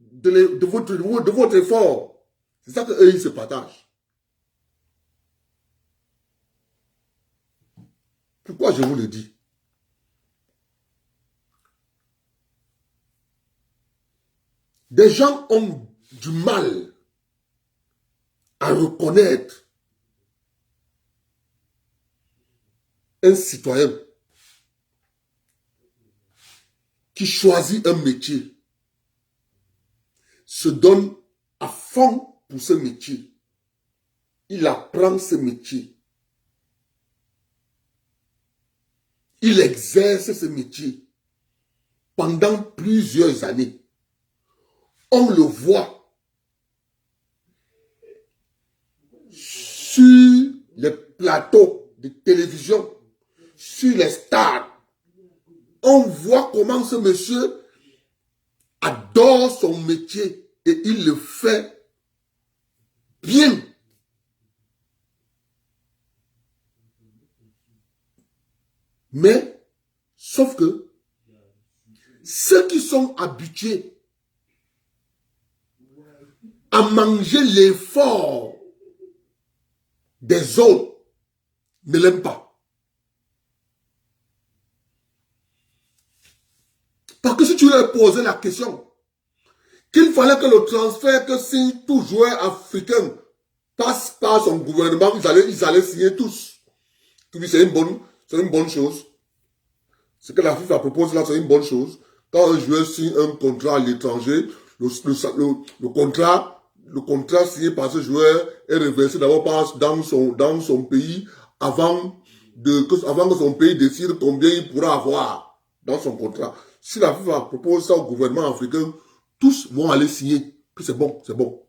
de votre effort. C'est ça qu'eux, ils se partagent. Pourquoi je vous le dis? Des gens ont du mal à reconnaître un citoyen qui choisit un métier, se donne à fond pour ce métier. Il apprend ce métier. Il exerce ce métier pendant plusieurs années. On le voit sur les plateaux de télévision, sur les stars. On voit comment ce monsieur adore son métier et il le fait bien. Mais, sauf que, ceux qui sont habitués à manger l'effort des autres ne l'aiment pas. Parce que si tu leur posais la question qu'il fallait que le transfert que signe tout joueur africain passe par son gouvernement, ils allaient signer tous. C'est une bonne chose. Ce que la FIFA propose là, c'est une bonne chose. Quand un joueur signe un contrat à l'étranger, le contrat signé par ce joueur est reversé d'abord dans son pays avant que son pays décide combien il pourra avoir dans son contrat. Si la FIFA propose ça au gouvernement africain, tous vont aller signer. Puis c'est bon, c'est bon.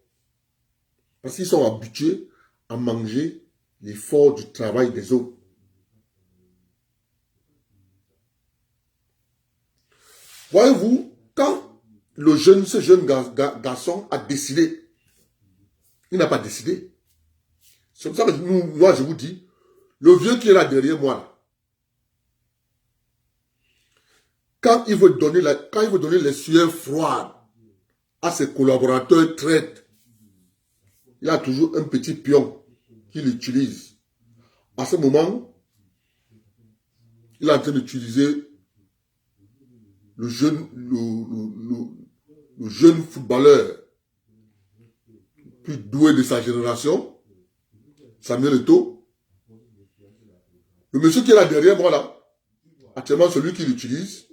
Parce qu'ils sont habitués à manger l'effort du travail des autres. Voyez-vous, quand ce jeune garçon a décidé, il n'a pas décidé. C'est pour ça que moi je vous dis, le vieux qui est là derrière moi, là, quand il veut donner les sueurs froides à ses collaborateurs traites, il a toujours un petit pion qu'il utilise. À ce moment, il est en train d'utiliser le jeune footballeur plus doué de sa génération, Samuel Eto'o. Le monsieur qui est là derrière moi là, actuellement celui qui l'utilise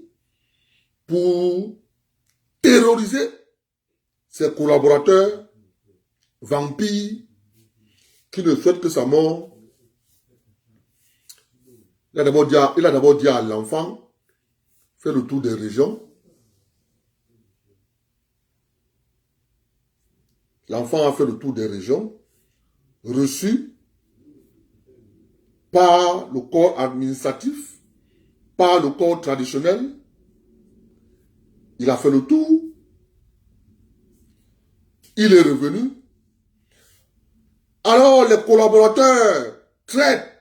pour terroriser ses collaborateurs vampires qui ne souhaitent que sa mort. Il a d'abord dit à l'enfant, fait le tour des régions. L'enfant a fait le tour des régions, reçu par le corps administratif, par le corps traditionnel. Il a fait le tour. Il est revenu. Alors les collaborateurs traitent.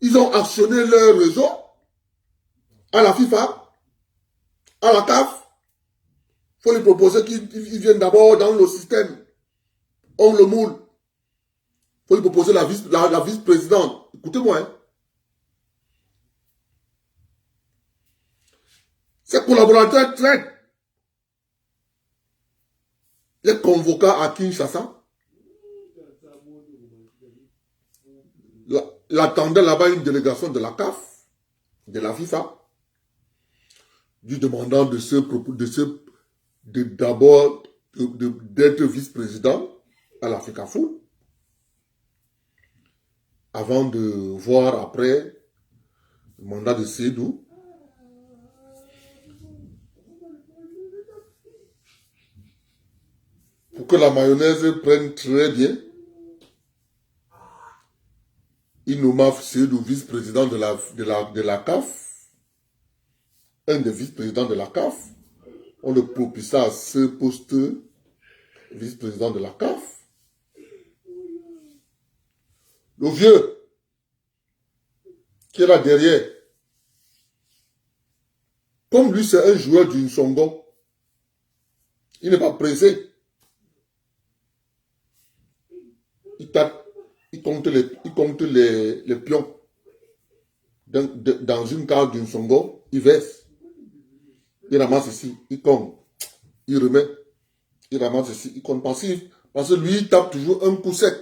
Ils ont actionné leur réseau à la FIFA, à la CAF, Il faut lui proposer qu'il vienne d'abord dans le système. On le moule. Il faut lui proposer la vice-présidente. Écoutez-moi. Hein. Ses collaborateurs traitent les convoqués à Kinshasa. L'attendait là-bas une délégation de la CAF, de la FIFA, lui demandant d'abord d'être vice-président à l'Africa Fool, avant de voir après le mandat de Sédou. Pour que la mayonnaise prenne très bien, il nomma Sédou vice-président de la CAF, un des vice-présidents de la CAF. On le propulsa à ce poste, vice-président de la CAF. Le vieux, qui est là derrière, comme lui c'est un joueur d'une Songo, il n'est pas pressé. Il tape, il compte les pions. Dans une carte d'une Songo, il verse. Il ramasse ici, il compte. Il remet. Il ramasse ici, il compte passif. Parce que lui, il tape toujours un coup sec.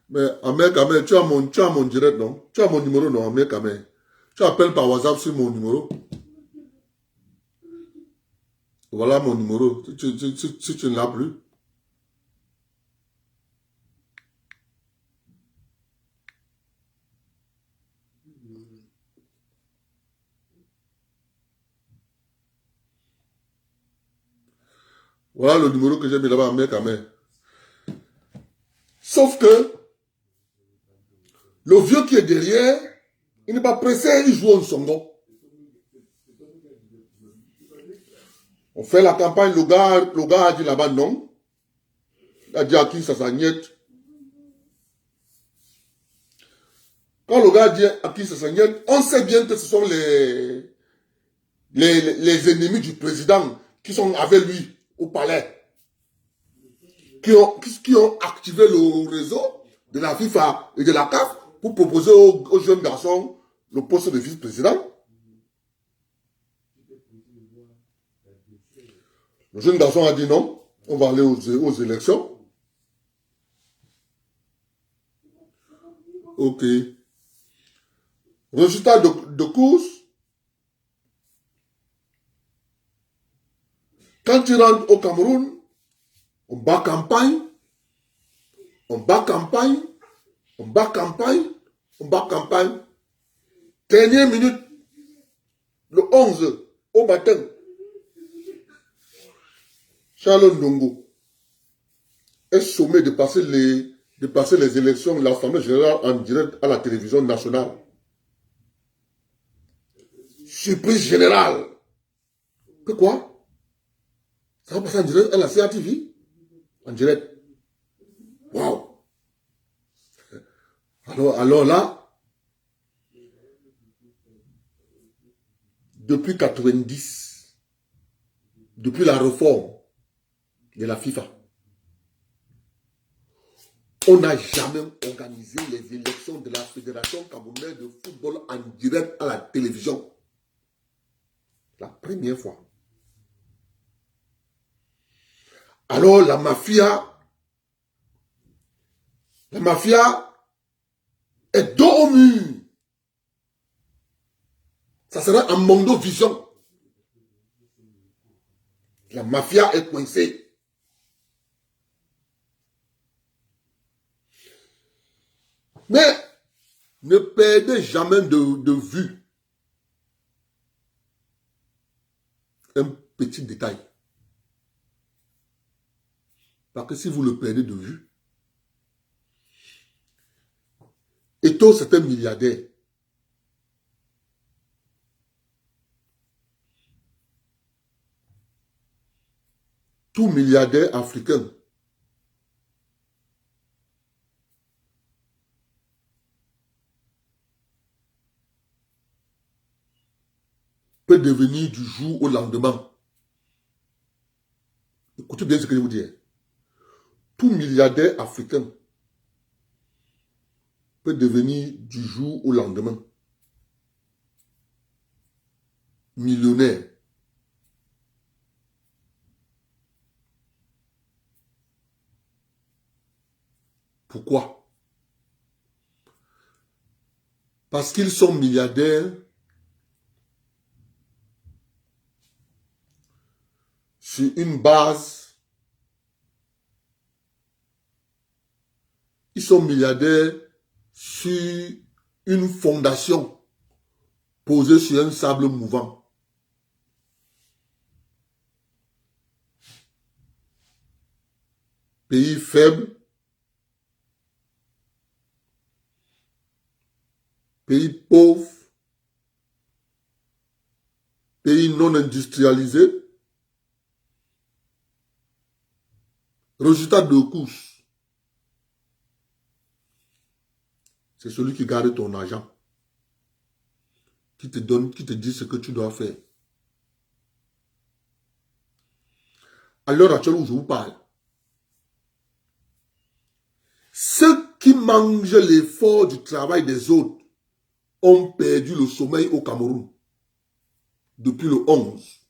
Mais Ahmed Kamel, tu as mon direct, non? Tu as mon numéro, non, Ahmed Kamel? Tu appelles par WhatsApp sur mon numéro. Voilà mon numéro. Si tu ne l'as plus. Voilà le numéro que j'ai mis là-bas, Ahmed Kamel. Sauf que le vieux qui est derrière, il n'est pas pressé, il joue en Songo. On fait la campagne, le gars a dit là-bas non. Il a dit à qui ça s'agnette. Quand le gars a dit à qui ça s'agnette, on sait bien que ce sont les ennemis du président qui sont avec lui au palais. Qui ont activé le réseau de la FIFA et de la CAF pour proposer aux jeunes garçons le poste de vice-président. Le jeune garçon a dit non, on va aller aux élections. Ok. Résultat de course. Quand tu rentres au Cameroun, on bat campagne, on bat campagne, on bat campagne, on bat campagne. Dernière minute, le 11 au matin, Charles Ndongo est sommé de passer les élections de l'Assemblée générale en direct à la télévision nationale. Surprise générale. Que quoi? Ça va passer en direct à la CATV? En direct. Waouh! Alors là, depuis 90, depuis la réforme de la FIFA, on n'a jamais organisé les élections de la Fédération camerounaise de football en direct à la télévision. La première fois. Alors la mafia est dos au mur. Ça sera en Mondo Vision. La mafia est coincée. Mais ne perdez jamais de vue un petit détail. Parce que si vous le perdez de vue, Eto'o c'est un milliardaire. Tout milliardaire africain peut devenir du jour au lendemain. Écoutez bien ce que je vous dis. Tout milliardaire africain peut devenir du jour au lendemain millionnaire. Pourquoi? Parce qu'ils sont milliardaires sur une base. Ils sont milliardaires sur une fondation posée sur un sable mouvant. Pays faible, pays pauvre, pays non industrialisé, résultat de course. C'est celui qui garde ton argent, qui te donne, qui te dit ce que tu dois faire. À l'heure actuelle où je vous parle, ceux qui mangent l'effort du travail des autres ont perdu le sommeil au Cameroun depuis le 11.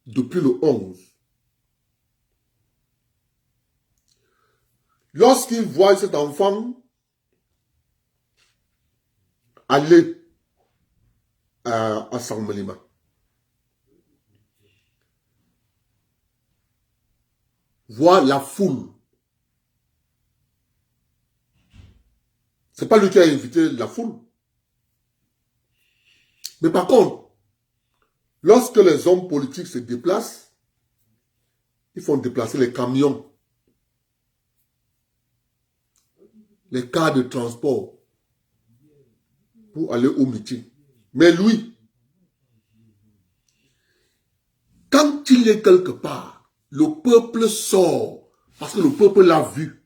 Depuis le 11. Lorsqu'ils voient cet enfant aller à Sanmelima, voir la foule, c'est pas lui qui a invité la foule. Mais par contre, lorsque les hommes politiques se déplacent, ils font déplacer les camions, les cars de transport pour aller au meeting. Mais lui, quand il est quelque part, le peuple sort parce que le peuple l'a vu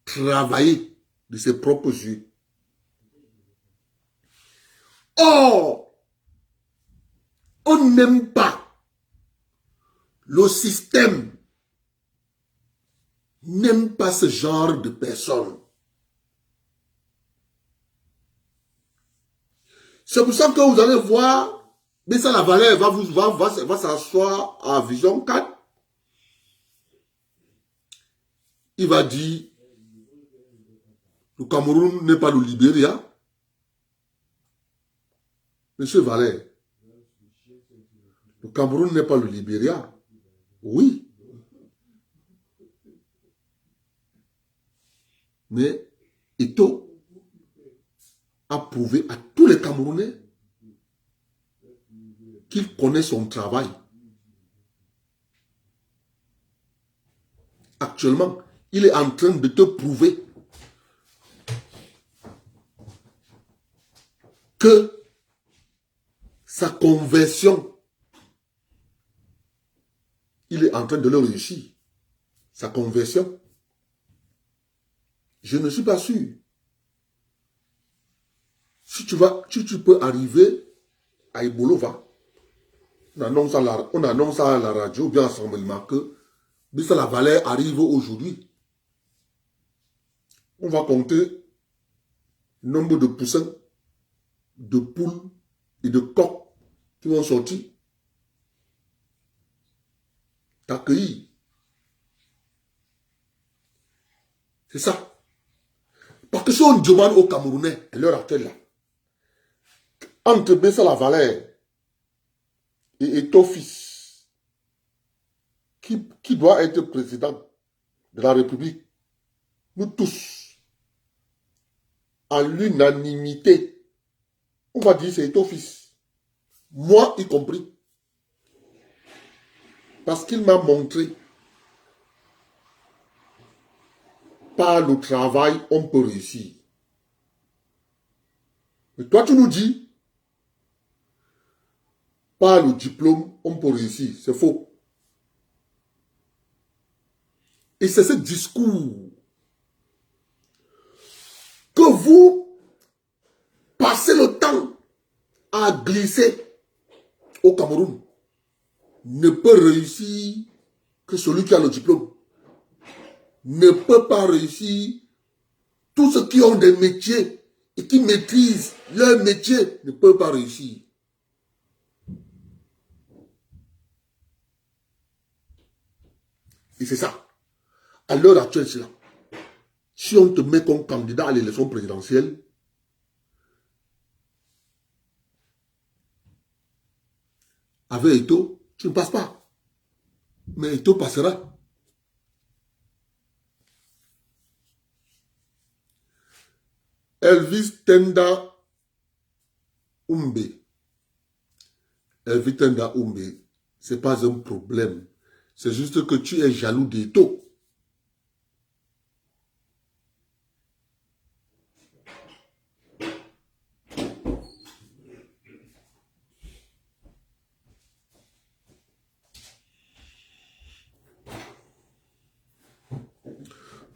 travailler de ses propres yeux. Or, on n'aime pas le système, n'aime pas ce genre de personnes. C'est pour ça que vous allez voir, Bessa Lavalée va s'asseoir à Vision 4. Il va dire, le Cameroun n'est pas le Libéria. Monsieur Valère, le Cameroun n'est pas le Libéria. Oui. Mais Eto'o a prouvé à tous les Camerounais qu'il connaît son travail. Actuellement, il est en train de te prouver que sa conversion, il est en train de le réussir. Sa conversion, je ne suis pas sûr. Si tu peux arriver à Ibolova, on annonce à la radio, bien ensemble, que Bessa Lavalée arrive aujourd'hui. On va compter le nombre de poussins, de poules et de coqs qui vont sortir. T'accueillir. C'est ça. Parce que si on demande aux Camerounais, à l'heure actuelle, là, entre Bessa Lavalée et Eto'o fils, qui doit être président de la République, nous tous, à l'unanimité, on va dire c'est Eto'o fils, moi y compris, parce qu'il m'a montré par le travail on peut réussir. Mais toi tu nous dis par le diplôme on peut réussir, c'est faux. Et c'est ce discours que vous passez le temps glisser au Cameroun ne peut réussir que celui qui a le diplôme. Ne peut pas réussir. Tous ceux qui ont des métiers et qui maîtrisent leur métier ne peuvent pas réussir. Et c'est ça. À l'heure actuelle, c'est là. Si on te met comme candidat à l'élection présidentielle, avec Eto'o, tu ne passes pas. Mais Eto'o passera. Elvis Tenda Umbe. Elvis Tenda Umbe, ce n'est pas un problème. C'est juste que tu es jaloux d'Eto'o.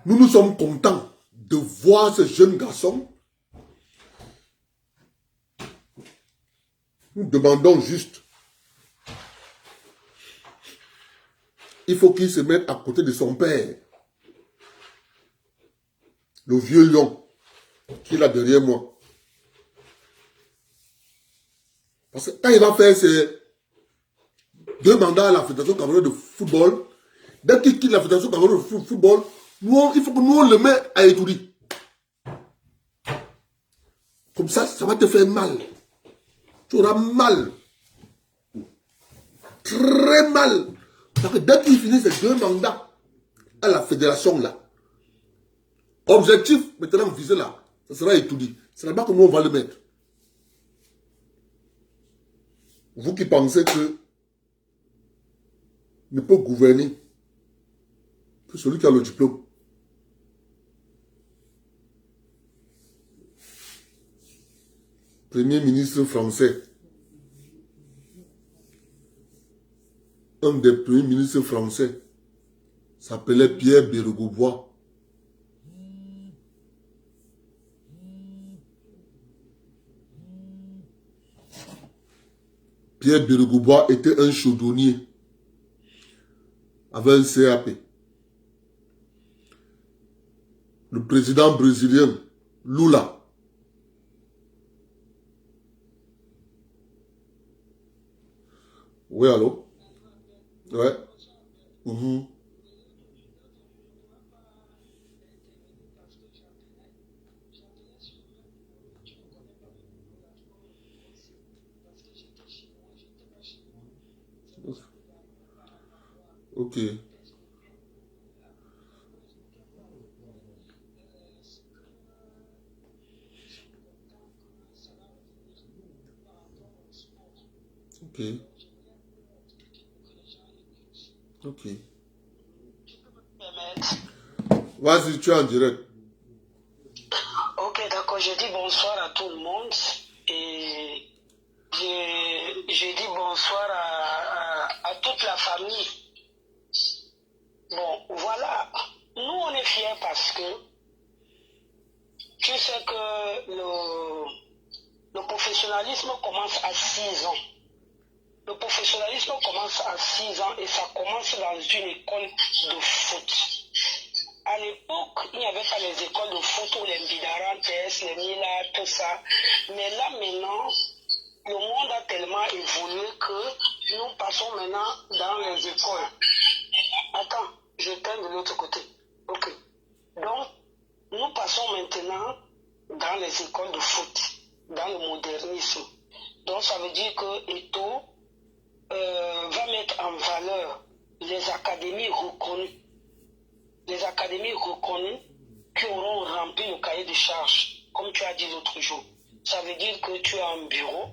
Nous sommes contents de voir ce jeune garçon. Nous demandons juste. Il faut qu'il se mette à côté de son père. Le vieux lion qui est là derrière moi. Parce que quand il va faire ses 2 mandats à la Fédération camerounaise de football, dès qu'il quitte la Fédération camerounaise de football, il faut que nous on le mette à étudier. Comme ça, ça va te faire mal. Tu auras mal. Très mal. Parce que dès qu'il finit ses 2 mandats à la fédération là, objectif, maintenant visé là, ça sera étudié. C'est là-bas que nous on va le mettre. Vous qui pensez que ne peut gouverner que celui qui a le diplôme. Premier ministre français. Un des premiers ministres français s'appelait Pierre Bérégovoy. Pierre Bérégovoy était un chaudronnier avec un CAP. Le président brésilien, Lula, oui, allô? Ouais. Ok. Ok. Ok. Vas-y, tu es en direct. Ok, d'accord. Je dis bonsoir à tout le monde et je dis bonsoir à toute la famille. Bon, voilà. Nous, on est fiers parce que tu sais que le professionnalisme commence à 6 ans. Le professionnalisme commence à 6 ans et ça commence dans une école de foot. À l'époque, il n'y avait pas les écoles de foot ou les Bidarantes, les Mila, tout ça. Mais là maintenant, le monde a tellement évolué que nous passons maintenant dans les écoles. Attends, je t'aime de l'autre côté. Ok. Donc, nous passons maintenant dans les écoles de foot, dans le modernisme. Donc, ça veut dire que Eto'o va mettre en valeur les académies reconnues. Les académies reconnues qui auront rempli le cahier de charges, comme tu as dit l'autre jour. Ça veut dire que tu as un bureau,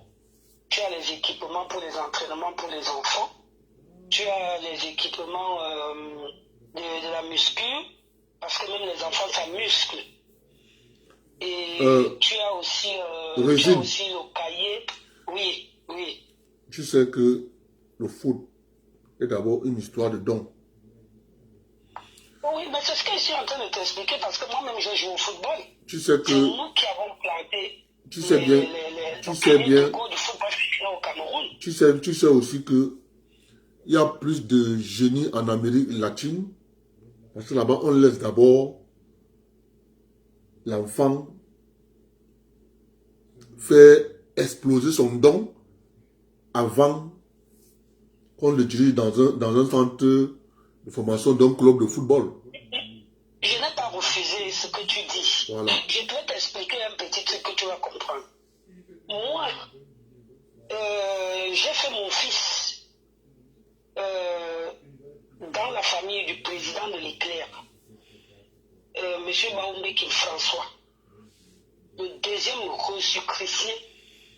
tu as les équipements pour les entraînements pour les enfants, tu as les équipements de la muscu, parce que même les enfants, ça muscle. Et tu as aussi le cahier. Oui, oui. Tu sais que le foot est d'abord une histoire de dons. Oui, mais c'est ce que je suis en train de t'expliquer parce que moi-même j'ai joué au football. Tu sais que... C'est nous qui avons planté tu sais bien, du football. tu sais aussi que il y a plus de génies en Amérique latine. Parce que là-bas, on laisse d'abord l'enfant faire exploser son don avant qu'on le dirige dans un centre de formation d'un club de football. Je n'ai pas refusé ce que tu dis. Voilà. Je dois t'expliquer un petit truc que tu vas comprendre. Moi, j'ai fait mon fils dans la famille du président de l'Éclair, M. Baoumbekim François, le deuxième Rosicrucien,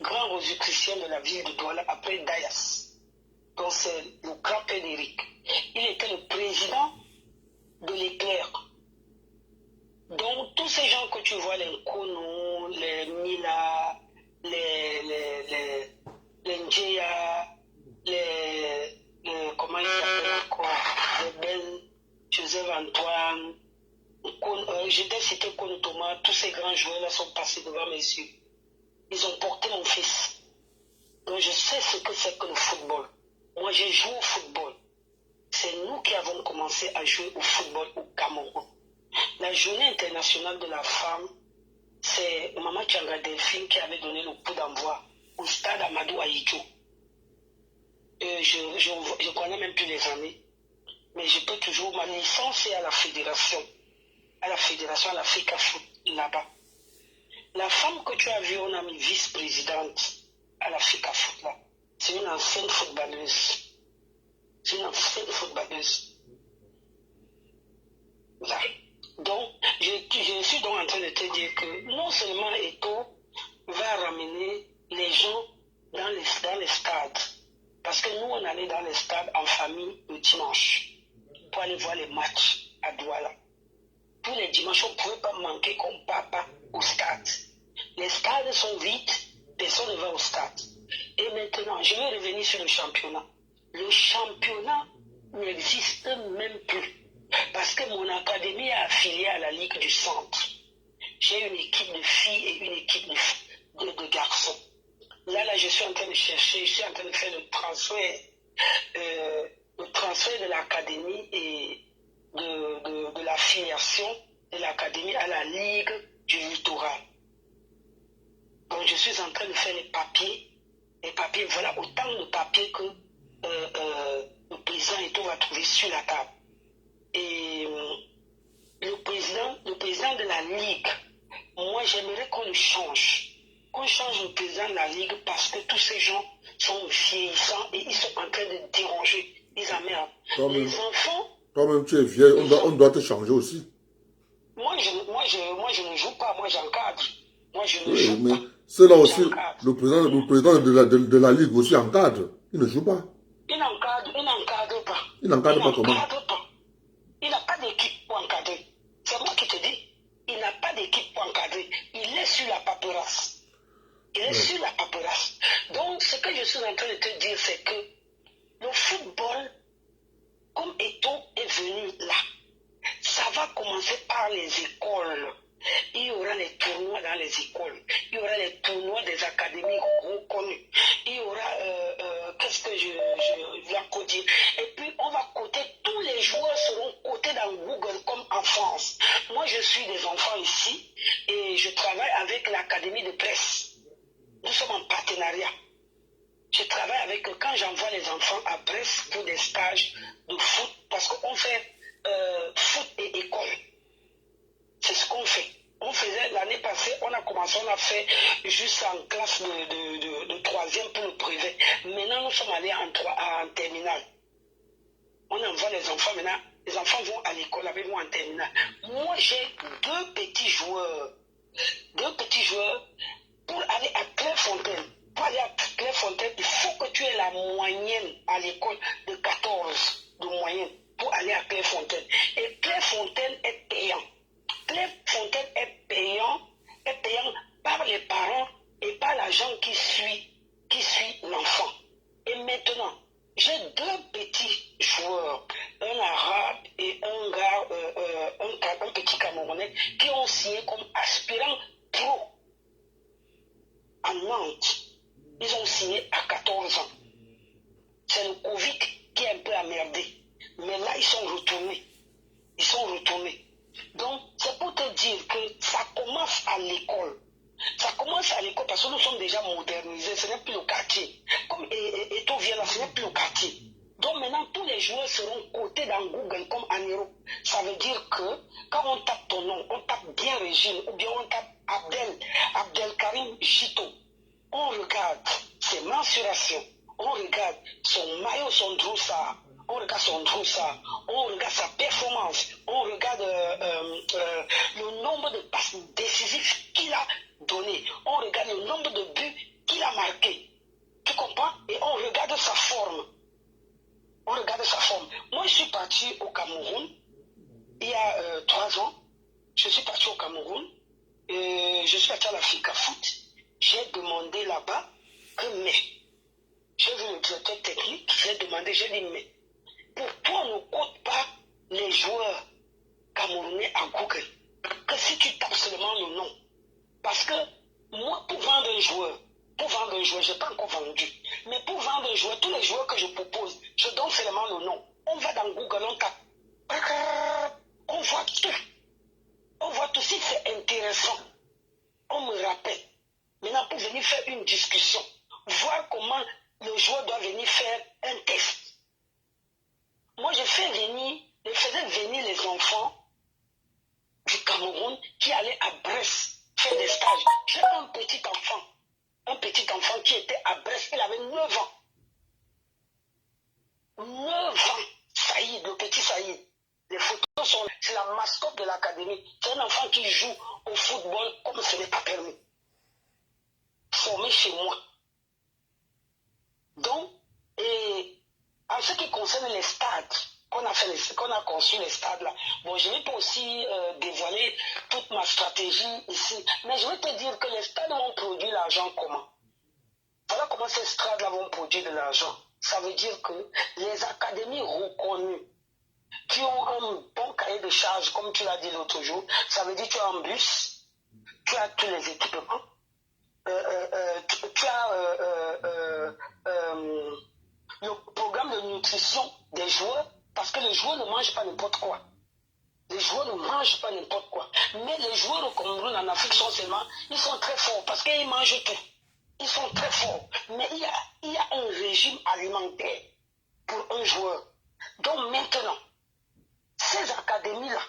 grand Rosicrucien de la ville de Douala, après Dayas. Donc c'est le grand-père d'Éric. Il était le président de l'Éclair. Donc tous ces gens que tu vois, les Nkono, les Mila, les Njea, comment il s'appelle encore, les Ben, Joseph Antoine, j'étais cité Kono Thomas, tous ces grands joueurs-là sont passés devant mes yeux. Ils ont porté mon fils. Donc je sais ce que c'est que le football. Moi j'ai joué au football. C'est nous qui avons commencé à jouer au football au Cameroun. La journée internationale de la femme, c'est Maman Tchanga Delphine qui avait donné le coup d'envoi au stade Amadou Ahidjo. Je connais même plus les années, mais je peux toujours ma licence à la fédération, à l'Africa Foot, là-bas. La femme que tu as vue, on a mis vice-présidente à l'Africa Foot, là. C'est une ancienne footballeuse. C'est une ancienne footballeuse. Là. Donc, je suis donc en train de te dire que non seulement Eto'o va ramener les gens dans les stades, parce que nous, on allait dans les stades en famille le dimanche pour aller voir les matchs à Douala. Tous les dimanches, on ne pouvait pas manquer comme papa au stade. Les stades sont vides, personne ne va au stade. Et maintenant, je vais revenir sur le championnat. Le championnat n'existe même plus. Parce que mon académie est affiliée à la Ligue du Centre. J'ai une équipe de filles et une équipe de garçons. Là, je suis en train de chercher, je suis en train de faire le transfert de l'académie et de l'affiliation de l'académie à la Ligue du Littoral. Donc, je suis en train de faire les papiers. Les papiers, voilà autant de papiers que le président Eto'o va trouver sur la table. Et le président de la Ligue, moi j'aimerais qu'on le change. Qu'on change le président de la Ligue parce que tous ces gens sont vieillissants et ils sont en train de déranger. Ils emmerdent. Les enfants... Toi-même tu es vieille, on doit te changer aussi. Moi je ne joue pas, moi j'encadre. Moi je ne oui, joue mais pas. C'est là aussi, le président de la Ligue aussi encadre. Il ne joue pas. Il n'encadre pas. Il n'encadre pas comment? Il n'a pas d'équipe pour encadrer. C'est moi qui te dis. Il n'a pas d'équipe pour encadrer. Il est sur la paperasse. Sur la paperasse. Donc, ce que je suis en train de te dire, c'est que le football, comme Eto'o est venu là, ça va commencer par les écoles. Il y aura les tournois dans les écoles. Il y aura les tournois des académies reconnues. Il y aura, qu'est-ce que je vais coder. Et puis, on va coter, tous les joueurs seront cotés dans Google comme en France. Moi, je suis des enfants ici et je travaille avec l'Académie de presse. Nous sommes en partenariat. Je travaille avec eux quand j'envoie les enfants à Brest pour des stages de foot parce qu'on fait foot et école. C'est ce qu'on fait. On faisait l'année passée, on a fait juste en classe de 3e pour le brevet. Maintenant, nous sommes allés en terminale. On envoie les enfants maintenant. Les enfants vont à l'école avec moi en terminale. Moi, j'ai deux petits joueurs pour aller à Clairefontaine. Pour aller à Clairefontaine, il faut que tu aies la moyenne à l'école de 14 de moyenne pour aller à Clairefontaine. Et Clairefontaine est payant. Clairefontaine est payant par les parents et par l'agent qui suit l'enfant. Et maintenant, j'ai deux petits joueurs, un arabe et un petit Camerounais, qui ont signé comme aspirants pro à Nantes. Ils ont signé à 14 ans. parce que nous sommes déjà modernisés, ce n'est plus le quartier. Comme Eto'o vient là, ce n'est plus le quartier. Donc maintenant, tous les joueurs seront cotés dans Google comme en Europe. Ça veut dire que quand on tape ton nom, on tape bien Régine, ou bien on tape Abdelkarim Jito. On regarde ses mensurations, on regarde son maillot, son droussa, on regarde son droussa, on regarde sa performance, on regarde le nombre de passes décisives qu'il a donné, on regarde le nombre de buts qu'il a marqué. Tu comprends? Et on regarde sa forme. On regarde sa forme. Moi, je suis parti au Cameroun il y a 3 ans. Je suis parti au Cameroun. Je suis parti à l'Africa Foot. J'ai demandé là-bas que j'ai vu le directeur technique, j'ai demandé, j'ai dit, mais pourquoi on ne compte pas les joueurs camerounais à Google? Que si tu tapes seulement le nom. Parce que moi, pour vendre un joueur, je n'ai pas encore vendu. Mais pour vendre un joueur, tous les joueurs que je propose, je donne seulement le nom. On va dans Google, on tape. On voit tout. On voit tout. Si c'est intéressant, on me rappelle. Maintenant, pour venir faire une discussion, voir comment le joueur doit venir faire un test. Moi, je faisais venir les enfants du Cameroun qui allaient à Brest faire des stages. J'ai un petit enfant qui était à Brest, il avait 9 ans. 9 ans, Saïd, le petit Saïd. Les photos sont, c'est la mascotte de l'académie. C'est un enfant qui joue au football comme ce n'est pas permis. Formé chez moi. Donc, et en ce qui concerne les stades, qu'on a conçu les stades là, bon, je ne vais pas aussi dévoiler toute ma stratégie ici, mais je vais te dire que les stades vont produire l'argent comment? Voilà comment ces stades là vont produire de l'argent. Ça veut dire que les académies reconnues, qui ont un bon cahier de charges, comme tu l'as dit l'autre jour, ça veut dire que tu as un bus, tu as tous les équipements, tu as le programme de nutrition des joueurs, parce que les joueurs ne mangent pas n'importe quoi. Les joueurs ne mangent pas n'importe quoi. Mais les joueurs au Cameroun, en Afrique, ils sont très forts, parce qu'ils mangent tout. Ils sont très forts. Mais il y a un régime alimentaire pour un joueur. Donc maintenant, ces académies-là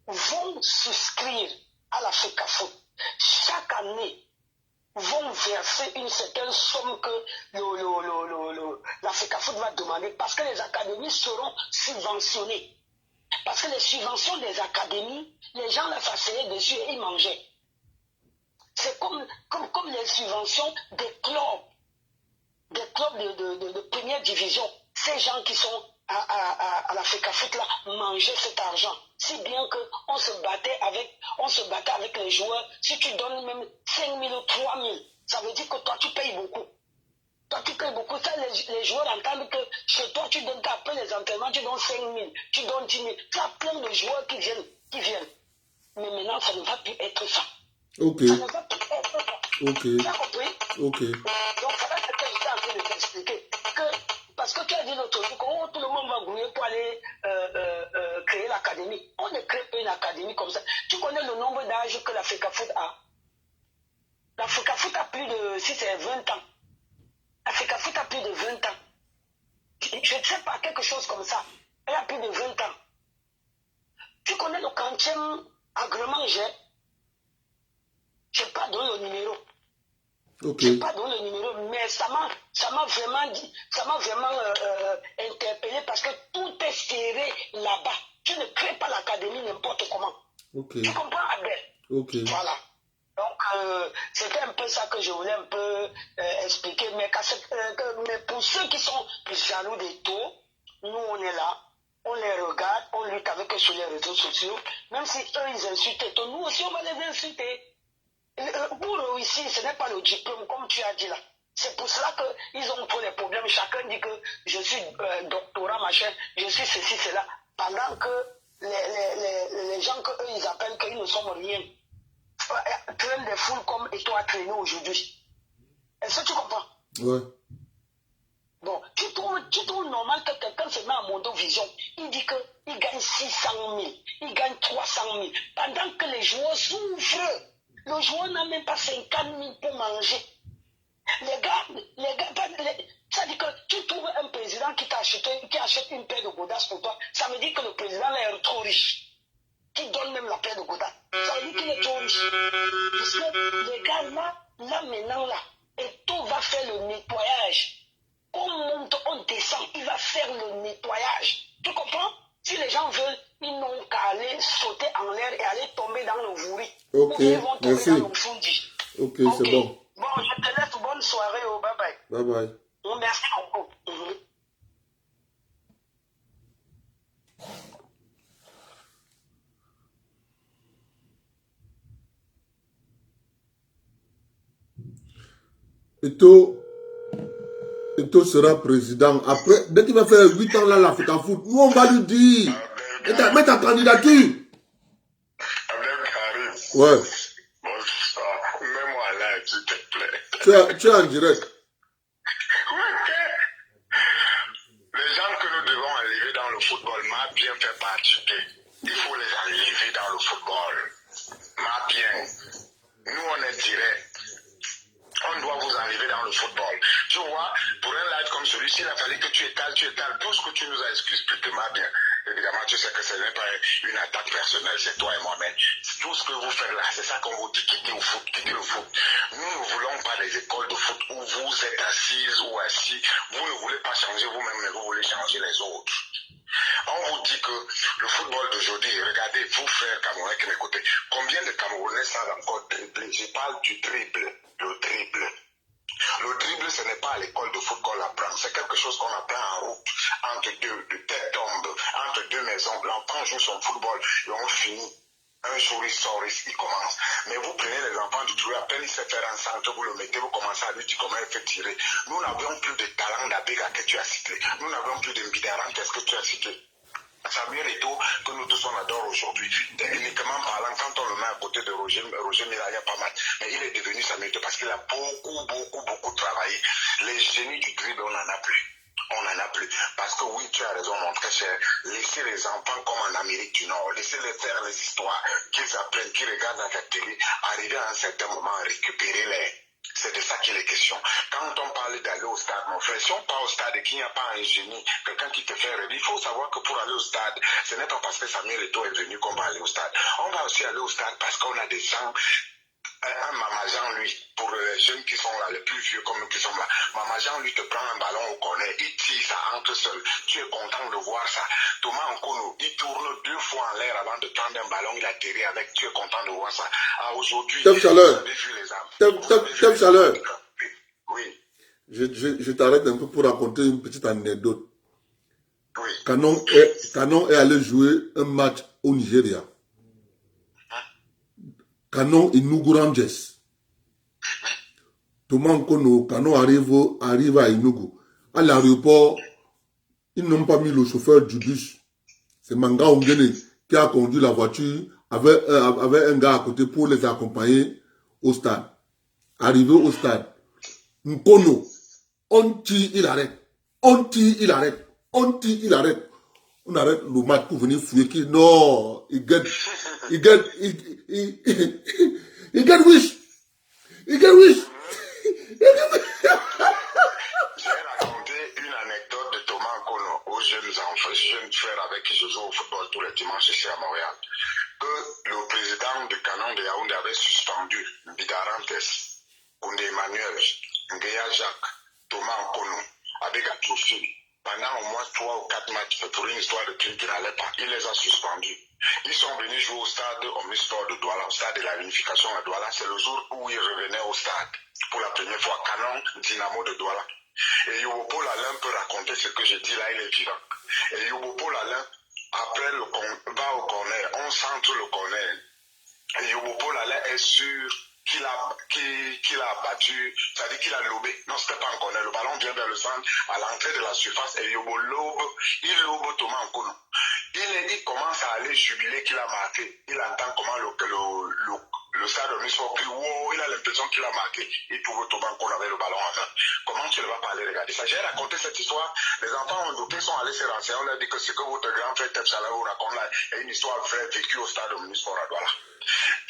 vont souscrire à l'Africa Foot. Chaque année, vont verser une certaine somme que l'Africa Foot va demander parce que les académies seront subventionnées. Parce que les subventions des académies, les gens là s'asseyaient dessus et ils mangeaient. C'est comme les subventions des clubs de première division. Ces gens qui sont à l'Africa Foot là mangeaient cet argent. Si bien qu'on se battait avec les joueurs. Si tu donnes même 5 000 ou 3 000, ça veut dire que toi tu payes beaucoup. Toi tu payes beaucoup. Ça, les joueurs entendent que chez toi tu donnes après les entraînements, tu donnes 5 000, tu donnes 10 000. Tu as plein de joueurs qui viennent. Mais maintenant ça ne va plus être ça. Ok. Ça ne va plus être ça. Ok. Tu as compris? Ok. Donc voilà ce que j'étais en train de t'expliquer. Parce que tu as dit l'autre jour que tout le monde va grouiller pour aller créer l'académie. On ne crée pas une académie comme ça. Tu connais le nombre d'âges que l'Africa Foot a? L'Africa Foot a plus de, si c'est 20 ans. L'Africa Foot a plus de 20 ans. Je ne sais pas, quelque chose comme ça. Elle a plus de 20 ans. Tu connais le quantième agrément j'ai? Je n'ai pas donné le numéro. Ok. Je n'ai pas donné le numéro, mais ça m'a vraiment dit, ça m'a vraiment interpellé parce que tout est serré là-bas. Tu ne crées pas l'académie n'importe comment. Ok. Tu comprends, Abel? Ok. Voilà. Donc, c'était un peu ça que je voulais un peu expliquer. Mais pour ceux qui sont jaloux des taux, nous, on est là. On les regarde, on lutte avec eux sur les réseaux sociaux. Même si eux, ils insultent, nous aussi, on va les insulter. Pour réussir, ce n'est pas le diplôme, comme tu as dit là. C'est pour cela qu'ils ont tous les problèmes. Chacun dit que je suis doctorat, machin, je suis ceci, cela. Pendant que les gens qu'eux, ils appellent qu'ils ne sont rien. Traînent des foules comme et toi traîner aujourd'hui. Est-ce que tu comprends? Ouais. Bon, tu trouves normal que quelqu'un se met à Mondovision, il dit qu'il gagne 600 000, il gagne 300 000, pendant que les joueurs souffrent. Le joueur n'a même pas 50 000 pour manger. Les gars, ça dit que tu trouves un président qui achète une paire de godasses pour toi. Ça veut dire que le président est trop riche. Qui donne même la paire de godasses. Ça veut dire qu'il est trop riche. Parce que les gars, là maintenant, Eto'o va faire le nettoyage. On monte, on descend, il va faire le nettoyage. Tu comprends? Si les gens veulent, ils n'ont qu'à aller sauter en l'air et aller tomber dans le vouri. Ok, Ils vont tomber merci. dans le fundi. Ok, c'est bon. Bon, je te laisse. Bonne soirée. Oh, bye bye. Bye bye. Merci beaucoup. Eto'o sera président. Après, dès qu'il va faire 8 ans là, l'Afrique foot, nous on va lui dire, mets ta candidature. Ouais. Mets-moi là, s'il te plaît. Tu es en direct. Les gens que nous devons enlever dans le football m'a bien fait participer. Il faut les enlever dans le football. M'a bien. Nous, on est direct. On doit vous enlever dans le football. Tu vois, pour un live comme celui-ci, il a fallu que tu étales tout ce que tu nous as expliqué, m'a bien. Évidemment, tu sais que ce n'est pas une attaque personnelle, c'est toi et moi, mais tout ce que vous faites là, c'est ça qu'on vous dit, quittez le foot, quittez le foot. Nous ne voulons pas des écoles de foot où vous êtes assises ou assis, vous ne voulez pas changer vous-même, mais vous voulez changer les autres. On vous dit que le football d'aujourd'hui, regardez, vous frères Camerounais qui m'écoutez, combien de Camerounais savent encore dribbler? Je parle du dribble, le dribble. Le dribble, ce n'est pas à l'école de foot qu'on apprend, c'est quelque chose qu'on apprend en route, entre deux têtes tombent, entre deux maisons. L'enfant joue son football et on finit. Un jour il sort, il commence. Mais vous prenez les enfants du trou, à peine il se fait un centre, vous le mettez, vous commencez à lui dire comment il fait tirer. Nous n'avons plus de talent d'Abega que tu as cité. Nous n'avons plus de Mbidaran qu'est-ce que tu as cité. Samuel Eto'o, que nous tous on adore aujourd'hui. Techniquement parlant, quand on le met à côté de Roger Mila, il y a pas mal. Mais il est devenu Samuel Eto'o parce qu'il a beaucoup travaillé. Les génies du dribble, on n'en a plus. On n'en a plus. Parce que oui, tu as raison, mon très cher. Laissez les enfants comme en Amérique du Nord. Laissez-les faire les histoires qu'ils apprennent, qu'ils regardent dans la télé. Arriver à un certain moment, récupérer-les. C'est de ça qu'il est question. Quand on parle d'aller au stade, mon frère, si on part au stade et qu'il n'y a pas un génie, quelqu'un qui te fait rêver, il faut savoir que pour aller au stade, ce n'est pas parce que Samuel Eto'o est venu qu'on va aller au stade. On va aussi aller au stade parce qu'on a des gens, un Mama Jean, lui, pour les jeunes qui sont là, les plus vieux comme nous qui sommes là, Mama Jean, lui, te prend un ballon au corner, il tire, ça entre seul. Tu es content de voir ça. Thomas Nkono, il tourne 2 fois en l'air avant de prendre un ballon, il atterrit avec, tu es content de voir ça. Ah, aujourd'hui, vous avez vu les armes. Tep Chaleur. Oui. Je t'arrête un peu pour raconter une petite anecdote. Oui. Canon est allé jouer un match au Nigeria. Canon et Enugu Rangers. Thomas Nkono, Canon arrive à Enugu. À l'aéroport, ils n'ont pas mis le chauffeur du bus. C'est Manga Ongene qui a conduit la voiture avec un gars à côté pour les accompagner au stade. Arrivé au stade, Nkono, on tire, il arrête. On tire, il arrête. On tire, il arrête. On arrête le match pour venir fouiller qui, non, il get wish. Il get wish. J'ai raconté une anecdote de Thomas Nkono aux jeunes frères avec qui je joue au football tous les dimanches ici à Montréal. Que le président du Canon de Yaoundé avait suspendu Bidarantes, Koundé Emmanuel, Ngeya Jacques, Thomas Nkono, Abega Trophy, pendant au moins 3 ou 4 matchs pour une histoire de crime qui n'allait pas. Il les a suspendus. Ils sont venus jouer au stade Omnisport de Douala, au stade de la réunification à Douala. C'est le jour où ils revenaient au stade pour la première fois. Canon Dynamo de Douala. Et Yobopo Lalin peut raconter ce que je dis là, il est vivant. Et Yobopo Lalin, après va au corner, on centre le corner. Et Yobopo Lalin est sûr qu'il a battu, c'est-à-dire qu'il a lobé. Non, c'était pas un corner. Le ballon vient vers le centre, à l'entrée de la surface, et Yobo lobe, il lobe Thomas Nkono. Il commence à aller jubiler qu'il a marqué. Il entend comment le stade de Nice crie wow, il a l'impression qu'il a marqué. Il trouve autrement qu'on avait le ballon en main. Comment tu ne vas pas aller regarder ça? J'ai raconté cette histoire. Les enfants ont douté, sont allés se renseigner. On leur dit que ce que votre grand frère Tep Salah vous raconte là est une histoire vraie vécue au stade de Nice Douala.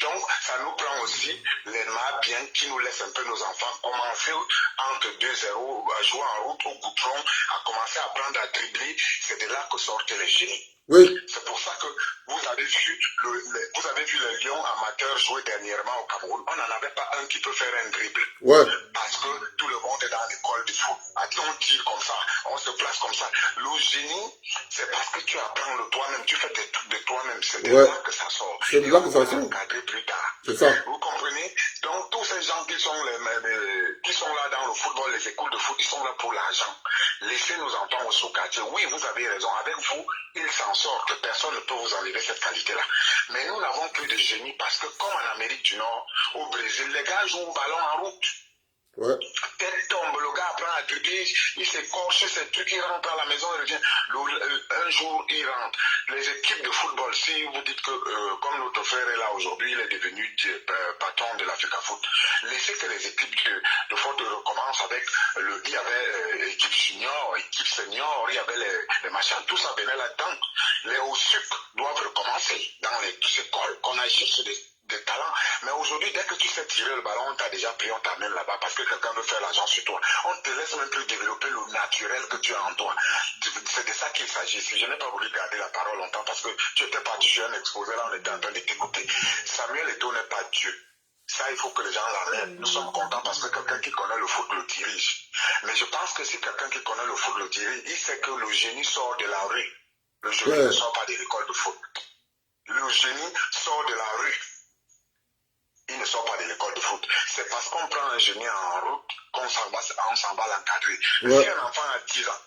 Donc, ça nous prend aussi les mains bien qui nous laissent un peu nos enfants commencer entre 2-0, à jouer en route au goudron, à commencer à apprendre à dribbler. C'est de là que sortent les génies. Oui. C'est pour ça que vous avez vu les Lions amateurs jouer dernièrement au Cameroun. On n'en avait pas un qui peut faire un dribble. Ouais. Parce que tout le monde est dans l'école du foot. On tire comme ça, on se place comme ça. Le génie, c'est parce que tu apprends de toi-même, tu fais des trucs de toi-même. C'est de là que ça sort. C'est de là que ça sort. Encadrer plus tard. C'est ça. Vous comprenez? Donc tous ces gens qui sont là dans le football, les écoles de foot, ils sont là pour l'argent. Laissez nos enfants au sous-quartier. Oui, vous avez raison. Avec vous, ils s'en sortent. Personne ne peut vous enlever cette qualité-là. Mais nous n'avons plus de génie parce que comme en Amérique du Nord, au Brésil, les gars jouent au ballon en route. Ouais. Tel tombe, le gars apprend à dribbler, il s'écorche ces trucs, il rentre à la maison, il revient. Un jour, il rentre. Les équipes de football, si vous dites que, comme notre frère est là aujourd'hui, il est devenu patron de l'Africa Foot, laissez que les équipes de foot recommencent avec il y avait équipe junior, équipe senior, il y avait les machins, tout ça venait là-dedans. Les hauts sucres doivent recommencer dans les écoles, qu'on aille chercher des talents. Mais aujourd'hui, dès que tu sais tirer le ballon, on t'a déjà pris, on t'amène là-bas parce que quelqu'un veut faire l'argent sur toi. On ne te laisse même plus développer le naturel que tu as en toi. C'est de ça qu'il s'agit. Si je n'ai pas voulu garder la parole longtemps parce que tu n'étais pas du jeune exposé là, on était en train de t'écouter. Samuel Eto'o n'est pas Dieu. Ça, il faut que les gens l'enlèvent. Nous sommes contents parce que quelqu'un qui connaît le foot le dirige. Mais je pense que si quelqu'un qui connaît le foot le dirige, il sait que le génie sort de la rue. Le génie ne sort pas de l'école de foot. Le génie sort de la rue. Il ne sort pas de l'école de foot. C'est parce qu'on prend un génie en route qu'on s'en va l'encadrer. Ouais. Si un enfant a 10 ans,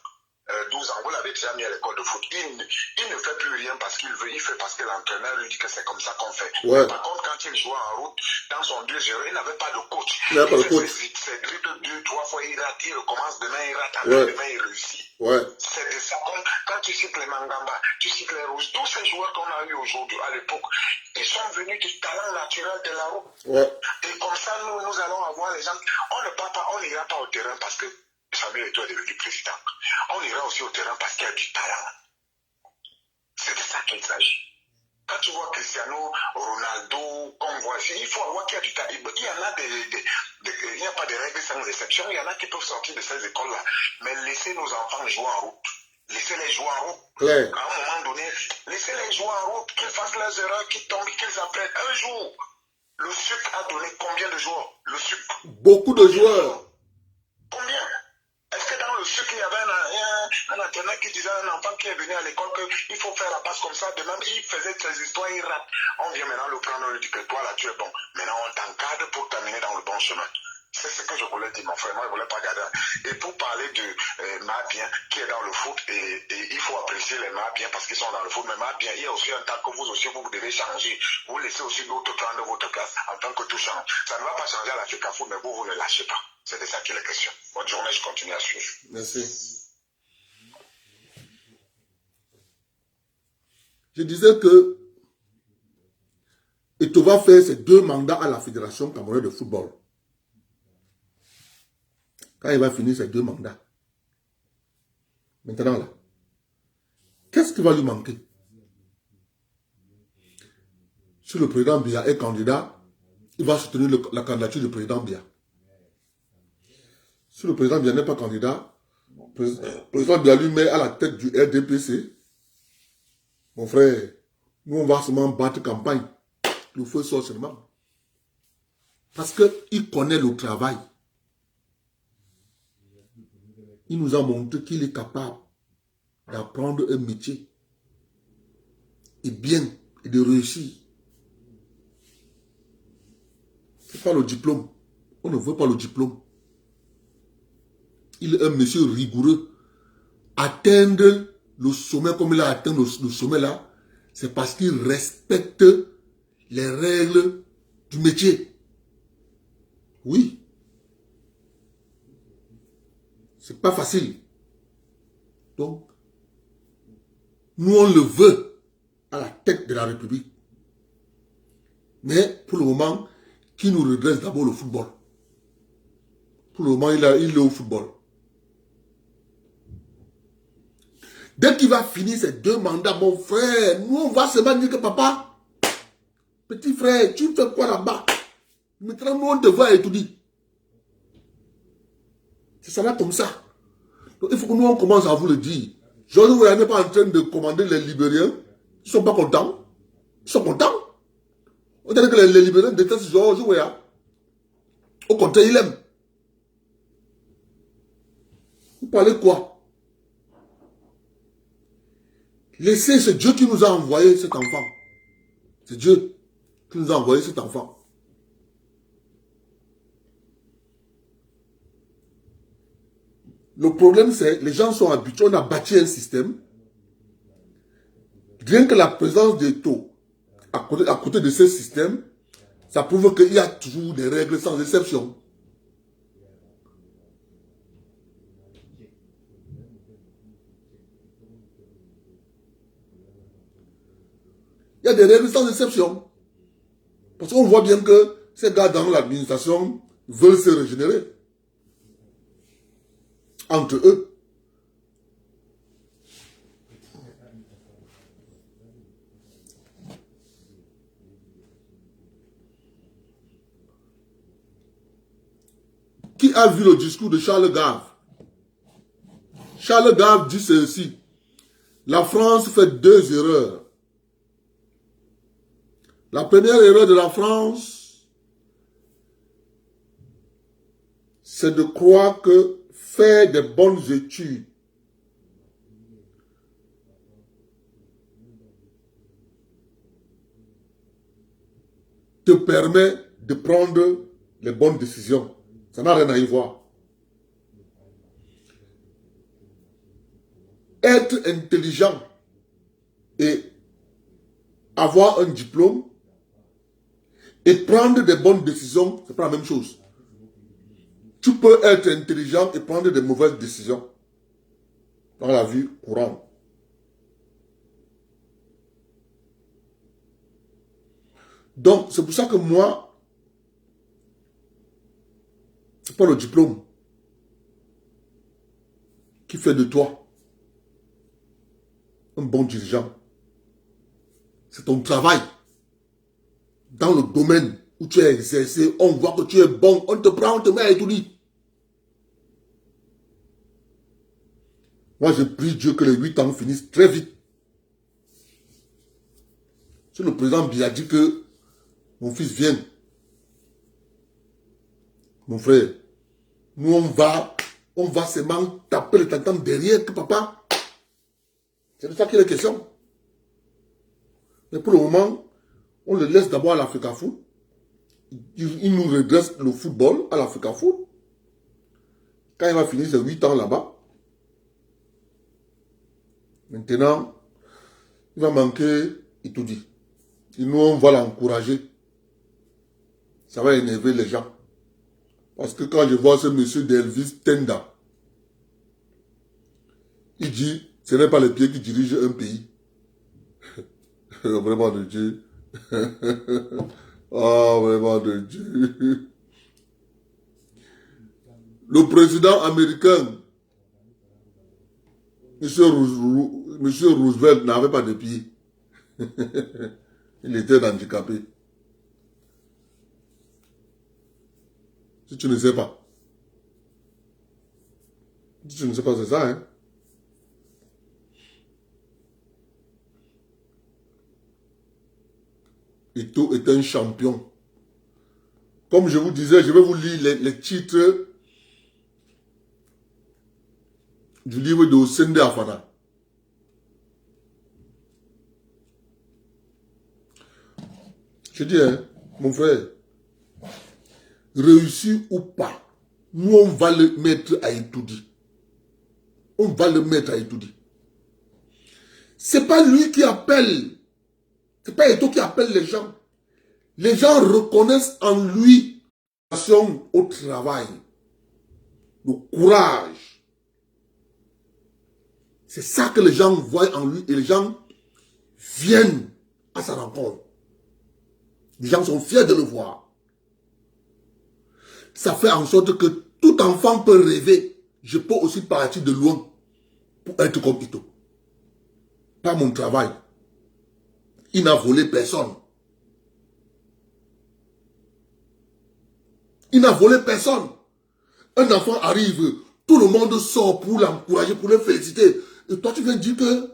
12 ans, vous l'avez déjà mis à l'école de foot, il ne fait plus rien parce qu'il veut, il fait parce que l'entraîneur lui dit que c'est comme ça qu'on fait. Ouais. Par contre, quand il jouait en route, dans son 2-0, il n'avait pas de coach. Il fait ses dribbles 2-3 fois, il rate, il recommence, demain il rate, demain il réussit. Ouais. C'est de ça. Quand tu cites les Mangamba, tu cites les Rouges, tous ces joueurs qu'on a eu aujourd'hui à l'époque, ils sont venus du talent naturel de la route. Ouais. Et comme ça, nous allons avoir les gens. On ne part pas, on n'ira pas au terrain parce que Samuel Eto'o est devenu président. On ira aussi au terrain parce qu'il y a du talent. C'est de ça qu'il s'agit. Quand tu vois Cristiano Ronaldo, qu'on voit ici, il faut avoir qu'il y a du talent. Il y en a il n'y a pas de règles sans exception. Il y en a qui peuvent sortir de ces écoles-là. Mais laissez nos enfants jouer en route. Laissez-les jouer en route. Ouais. À un moment donné, laissez-les jouer en route, qu'ils fassent leurs erreurs, qu'ils tombent, qu'ils apprennent. Un jour, le sucre a donné combien de joueurs? Le sucre. Beaucoup de joueurs. Combien? Est-ce que dans le sucre, il y avait un entraîneur qui disait à un enfant qui est venu à l'école qu'il faut faire la passe comme ça? De même, il faisait ses histoires, il rate. On vient maintenant le prendre, on lui dit que toi là, tu es bon. Maintenant, on t'encadre pour t'amener dans le bon chemin. C'est ce que je voulais dire, mon frère. Moi, je ne voulais pas garder. Et pour parler de Mabien, qui est dans le foot, et il faut apprécier les Mabiens parce qu'ils sont dans le foot. Mais Mabien, il y a aussi un temps que vous aussi, vous devez changer. Vous laissez aussi d'autres prendre votre place en tant que tout change. Ça ne va pas changer à l'Africa Foot, mais vous ne lâchez pas. C'est de ça qu'il est question. Bonne journée, je continue à suivre. Merci. Je disais que Eto'o va faire ses 2 mandats à la Fédération camerounaise de football. Quand il va finir ses 2 mandats. Maintenant là, qu'est-ce qui va lui manquer? Si le président Biya est candidat, il va soutenir la candidature du président Biya. Si le président Biya n'est pas candidat, le président Biya lui met à la tête du RDPC. Mon frère, nous on va seulement battre campagne. Le feu sort seulement. Parce qu'il connaît le travail. Il nous a montré qu'il est capable d'apprendre un métier. Et bien, et de réussir. Ce n'est pas le diplôme. On ne veut pas le diplôme. Il est un monsieur rigoureux. Atteindre le sommet comme il a atteint le sommet là, c'est parce qu'il respecte les règles du métier. Oui. C'est pas facile. Donc, Nous, on le veut à la tête de la République. Mais pour le moment, qui nous redresse d'abord le football? Pour le moment, il est au football. Dès qu'il va finir ses 2 mandats, mon frère, nous, on va seulement dire que papa, petit frère, tu fais quoi là-bas? Maintenant, nous, on te voit étudier. C'est ça là comme ça. Donc, il faut que nous, on commence à vous le dire. Georges Weah n'est pas en train de commander les Libériens. Ils ne sont pas contents. Ils sont contents. On dirait que les Libériens détestent Georges Weah. Au contraire, il aime. Vous parlez quoi? Laissez, c'est Dieu qui nous a envoyé cet enfant. C'est Dieu qui nous a envoyé cet enfant. Le problème, c'est les gens sont habitués, on a bâti un système. Rien que la présence des taux à côté de ce système, ça prouve qu'il y a toujours des règles sans exception. Il y a des règles sans exception. Parce qu'on voit bien que ces gars dans l'administration veulent se régénérer. Entre eux. Qui a vu le discours de Charles Gave? Charles Gave dit ceci. La France fait 2 erreurs. La première erreur de la France, c'est de croire que faire des bonnes études te permet de prendre les bonnes décisions. Ça n'a rien à y voir. Être intelligent et avoir un diplôme et prendre des bonnes décisions, c'est pas la même chose. Tu peux être intelligent et prendre de mauvaises décisions dans la vie courante. Donc, c'est pour ça que moi, c'est pas le diplôme qui fait de toi un bon dirigeant. C'est ton travail. Dans le domaine où tu es exercé, on voit que tu es bon, on te prend, on te met à étudier. Moi, je prie Dieu que les 8 ans finissent très vite. Si le président Biya dit que mon fils vient, mon frère, nous on va seulement taper le tantam derrière que papa. C'est de ça qu'il est question. Mais pour le moment, on le laisse d'abord à l'Africa Foot. Il nous redresse le football à l'Africa Foot. Quand il va finir ses 8 ans là-bas, maintenant, il va manquer Itoudi. Et nous, on va l'encourager. Ça va énerver les gens. Parce que quand je vois ce monsieur d'Elvis Tenda, il dit, ce n'est pas les pieds qui dirigent un pays. Vraiment de Dieu. Oh, vraiment de Dieu. Le président américain, Monsieur Roosevelt n'avait pas de pieds. Il était handicapé. Si tu ne sais pas. Si tu ne sais pas, c'est ça, hein. Ito est un champion. Comme je vous disais, je vais vous lire les titres du livre de Osende Afana. Je dis, hein, mon frère, réussi ou pas, nous on va le mettre à étudier. On va le mettre à étudier. C'est pas lui qui appelle. C'est pas Eto'o qui appelle les gens. Les gens reconnaissent en lui la passion au travail, le courage. C'est ça que les gens voient en lui et les gens viennent à sa rencontre. Les gens sont fiers de le voir. Ça fait en sorte que tout enfant peut rêver. Je peux aussi partir de loin pour être comme Ito. Pas mon travail. Il n'a volé personne. Il n'a volé personne. Un enfant arrive, tout le monde sort pour l'encourager, pour le féliciter. Et toi, tu viens dire que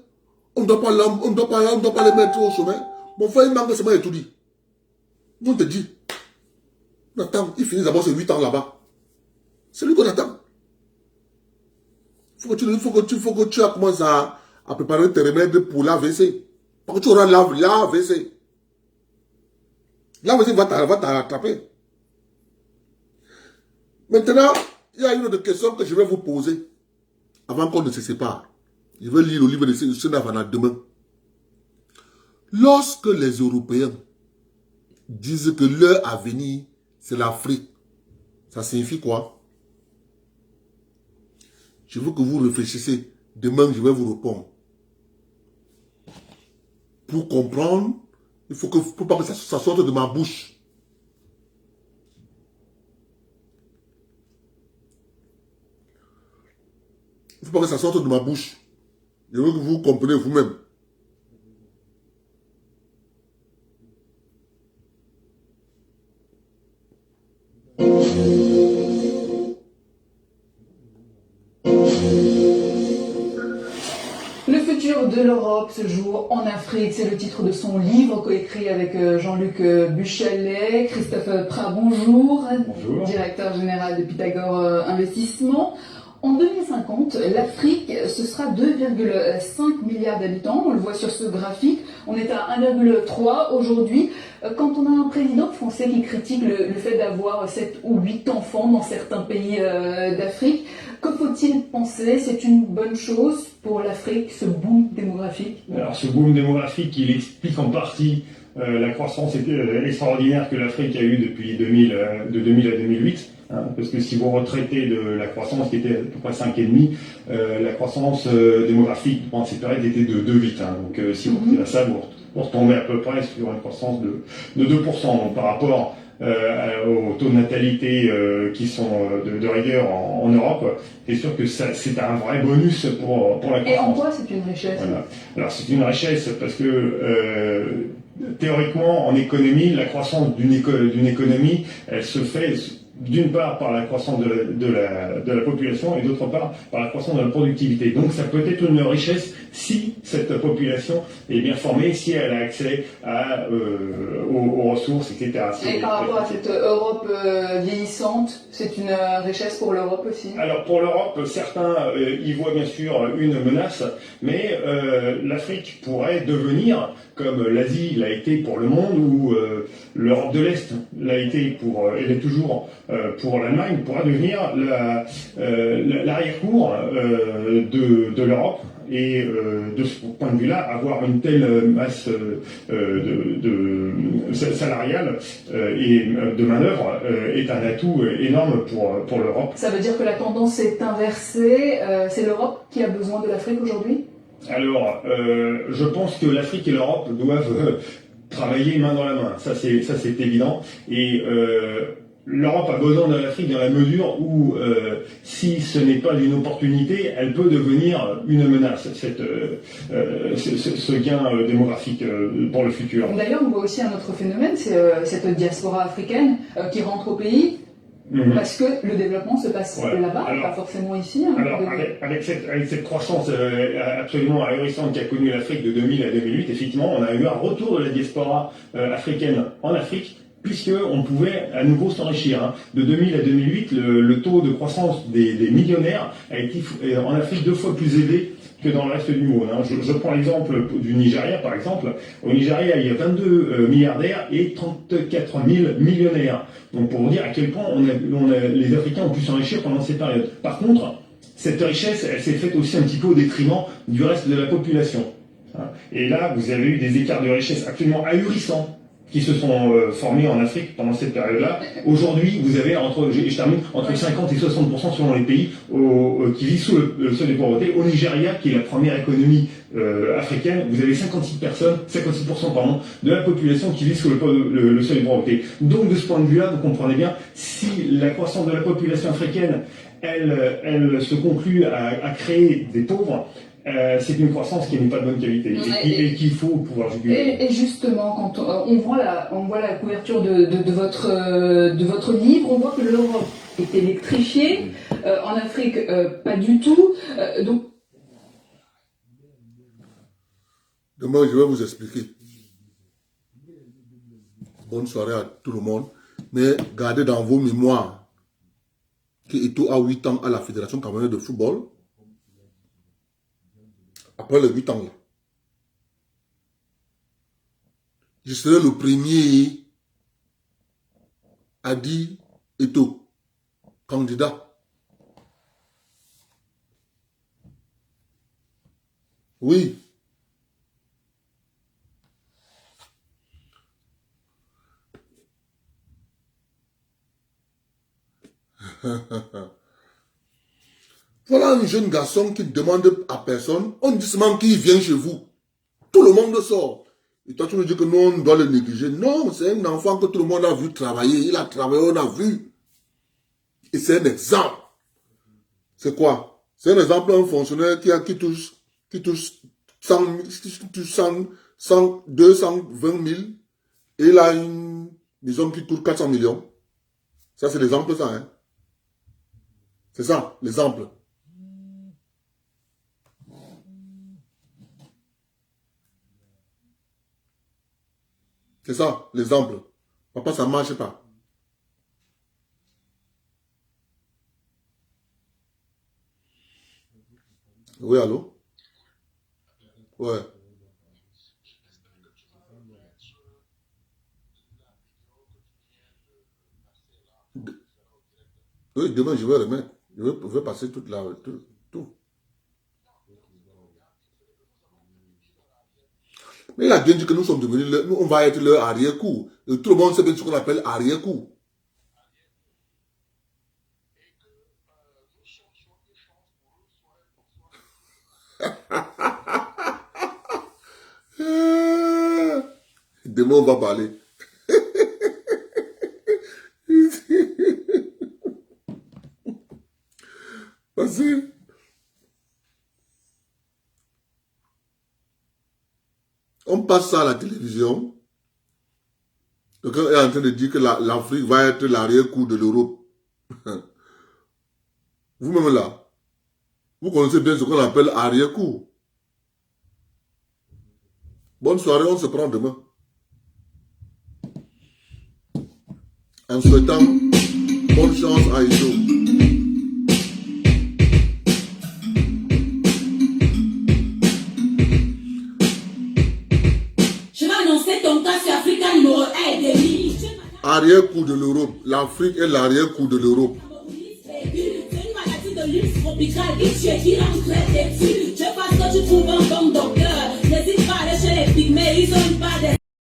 on ne doit pas les mettre au sommet. Mon frère, il manque seulement et tout dit. On te dit. On attend. Il finit d'abord ses 8 ans là-bas. C'est lui qu'on attend. Il faut que tu commences à préparer tes remèdes pour l'AVC. Parce que tu auras l'AVC. L'AVC va t'attraper. Maintenant, il y a une autre question que je vais vous poser avant qu'on ne se sépare. Je vais lire le livre de Senavana demain. Lorsque les Européens disent que leur avenir, c'est l'Afrique, ça signifie quoi? Je veux que vous réfléchissiez. Demain, je vais vous répondre. Pour comprendre, il faut pas que ça sorte de ma bouche. Il ne faut pas que ça sorte de ma bouche. Je veux que vous compreniez vous-même. Le futur de l'Europe se joue en Afrique, c'est le titre de son livre coécrit avec Jean-Luc Buchalet. Christophe Prat, bonjour. Bonjour. Directeur général de Pythagore Investissement. En 2050, l'Afrique, ce sera 2,5 milliards d'habitants. On le voit sur ce graphique. On est à 1,3 aujourd'hui. Quand on a un président français qui critique le fait d'avoir 7 ou 8 enfants dans certains pays d'Afrique, que faut-il penser? C'est une bonne chose pour l'Afrique, ce boom démographique? Alors ce boom démographique, il explique en partie la croissance extraordinaire que l'Afrique a eue depuis de 2000 à 2008. Parce que si vous retraitez de la croissance qui était à peu près 5,5, la croissance démographique pendant cette période était de 2,8. Donc si vous retirez ça, vous retombez à peu près sur une croissance de 2%. Donc par rapport aux taux de natalité qui sont de rigueur en Europe, c'est sûr que c'est un vrai bonus pour la croissance. Et en quoi c'est une richesse? Voilà. Alors c'est une richesse parce que théoriquement en économie, la croissance d'une économie, elle se fait d'une part par la croissance de la population et d'autre part par la croissance de la productivité. Donc ça peut être une richesse si cette population est bien formée, si elle a accès aux ressources, etc. Et par rapport à cette Europe vieillissante, c'est une richesse pour l'Europe aussi? Alors pour l'Europe, certains y voient bien sûr une menace, mais l'Afrique pourrait devenir, comme l'Asie l'a été pour le monde, ou l'Europe de l'Est l'a été et l'est toujours pour l'Allemagne, pourra devenir l'arrière-cour de l'Europe. Et de ce point de vue-là, avoir une telle masse salariale et de main-d'œuvre est un atout énorme pour l'Europe. Ça veut dire que la tendance est inversée. C'est l'Europe qui a besoin de l'Afrique aujourd'hui? Alors, je pense que l'Afrique et l'Europe doivent travailler main dans la main. Ça c'est évident. Et l'Europe a besoin de l'Afrique dans la mesure où, si ce n'est pas une opportunité, elle peut devenir une menace, ce gain démographique pour le futur. D'ailleurs, on voit aussi un autre phénomène, c'est cette diaspora africaine qui rentre au pays. Parce que le développement se passe là-bas, pas forcément ici. Alors, avec cette croissance absolument ahurissante qu'a connue l'Afrique de 2000 à 2008, effectivement, on a eu un retour de la diaspora africaine en Afrique, puisqu'on pouvait à nouveau s'enrichir. De 2000 à 2008, le taux de croissance des millionnaires a été en Afrique 2 fois plus élevé que dans le reste du monde. Je prends l'exemple du Nigeria, par exemple. Au Nigeria, il y a 22 milliardaires et 34 000 millionnaires. Donc pour vous dire à quel point les Africains ont pu s'enrichir pendant cette période. Par contre, cette richesse, elle s'est faite aussi un petit peu au détriment du reste de la population. Et là, vous avez eu des écarts de richesse absolument ahurissants qui se sont formés en Afrique pendant cette période-là. Aujourd'hui, vous avez entre 50 et 60% selon les pays qui vivent sous le seuil de pauvreté. Au Nigeria, qui est la première économie africaine, vous avez 56% pardon, de la population qui vit sous le seuil de pauvreté. Donc de ce point de vue-là, vous comprenez bien, si la croissance de la population africaine, elle se conclut à créer des pauvres, c'est une croissance qui n'est pas de bonne qualité et qu'il faut pouvoir juguler. Et justement, quand on voit la couverture de votre livre, on voit que l'Europe est électrifiée, en Afrique pas du tout. Donc demain, je vais vous expliquer. Bonne soirée à tout le monde. Mais gardez dans vos mémoires qu'Eto a 8 ans à la Fédération camerounaise de football. Après les 8 ans, là, je serai le premier à dire Eto, candidat. Oui. Voilà un jeune garçon qui demande à personne, on dit seulement qu'il vient chez vous. Tout le monde sort. Et toi, tu nous dis que nous, on doit le négliger. Non, c'est un enfant que tout le monde a vu travailler. Il a travaillé, on a vu. Et c'est un exemple. C'est quoi? C'est un exemple d'un fonctionnaire qui touche 220 000 et il a une maison qui coûte 400 millions. Ça, c'est l'exemple, ça, hein? C'est ça, l'exemple. C'est ça, l'exemple. Papa, ça ne marche pas. Oui, allô? Ouais. Oui, demain, je vais remettre. Je vais passer tout. Mais il a bien dit que nous sommes devenus, nous, on va être leur arrière-coup. Tout le monde sait bien ce qu'on appelle arrière-coup. Demain, on va parler. Vas-y. On passe ça à la télévision. Quelqu'un est en train de dire que l'Afrique va être l'arrière-coup de l'Europe. Vous-même là, vous connaissez bien ce qu'on appelle arrière-coup. Bonne soirée, on se prend demain. En souhaitant bonne chance à Iso. Arrière-coup de l'Europe. L'Afrique est l'arrière-coup de l'Europe. C'est une maladie de luxe tropicale qui tue, qui rend très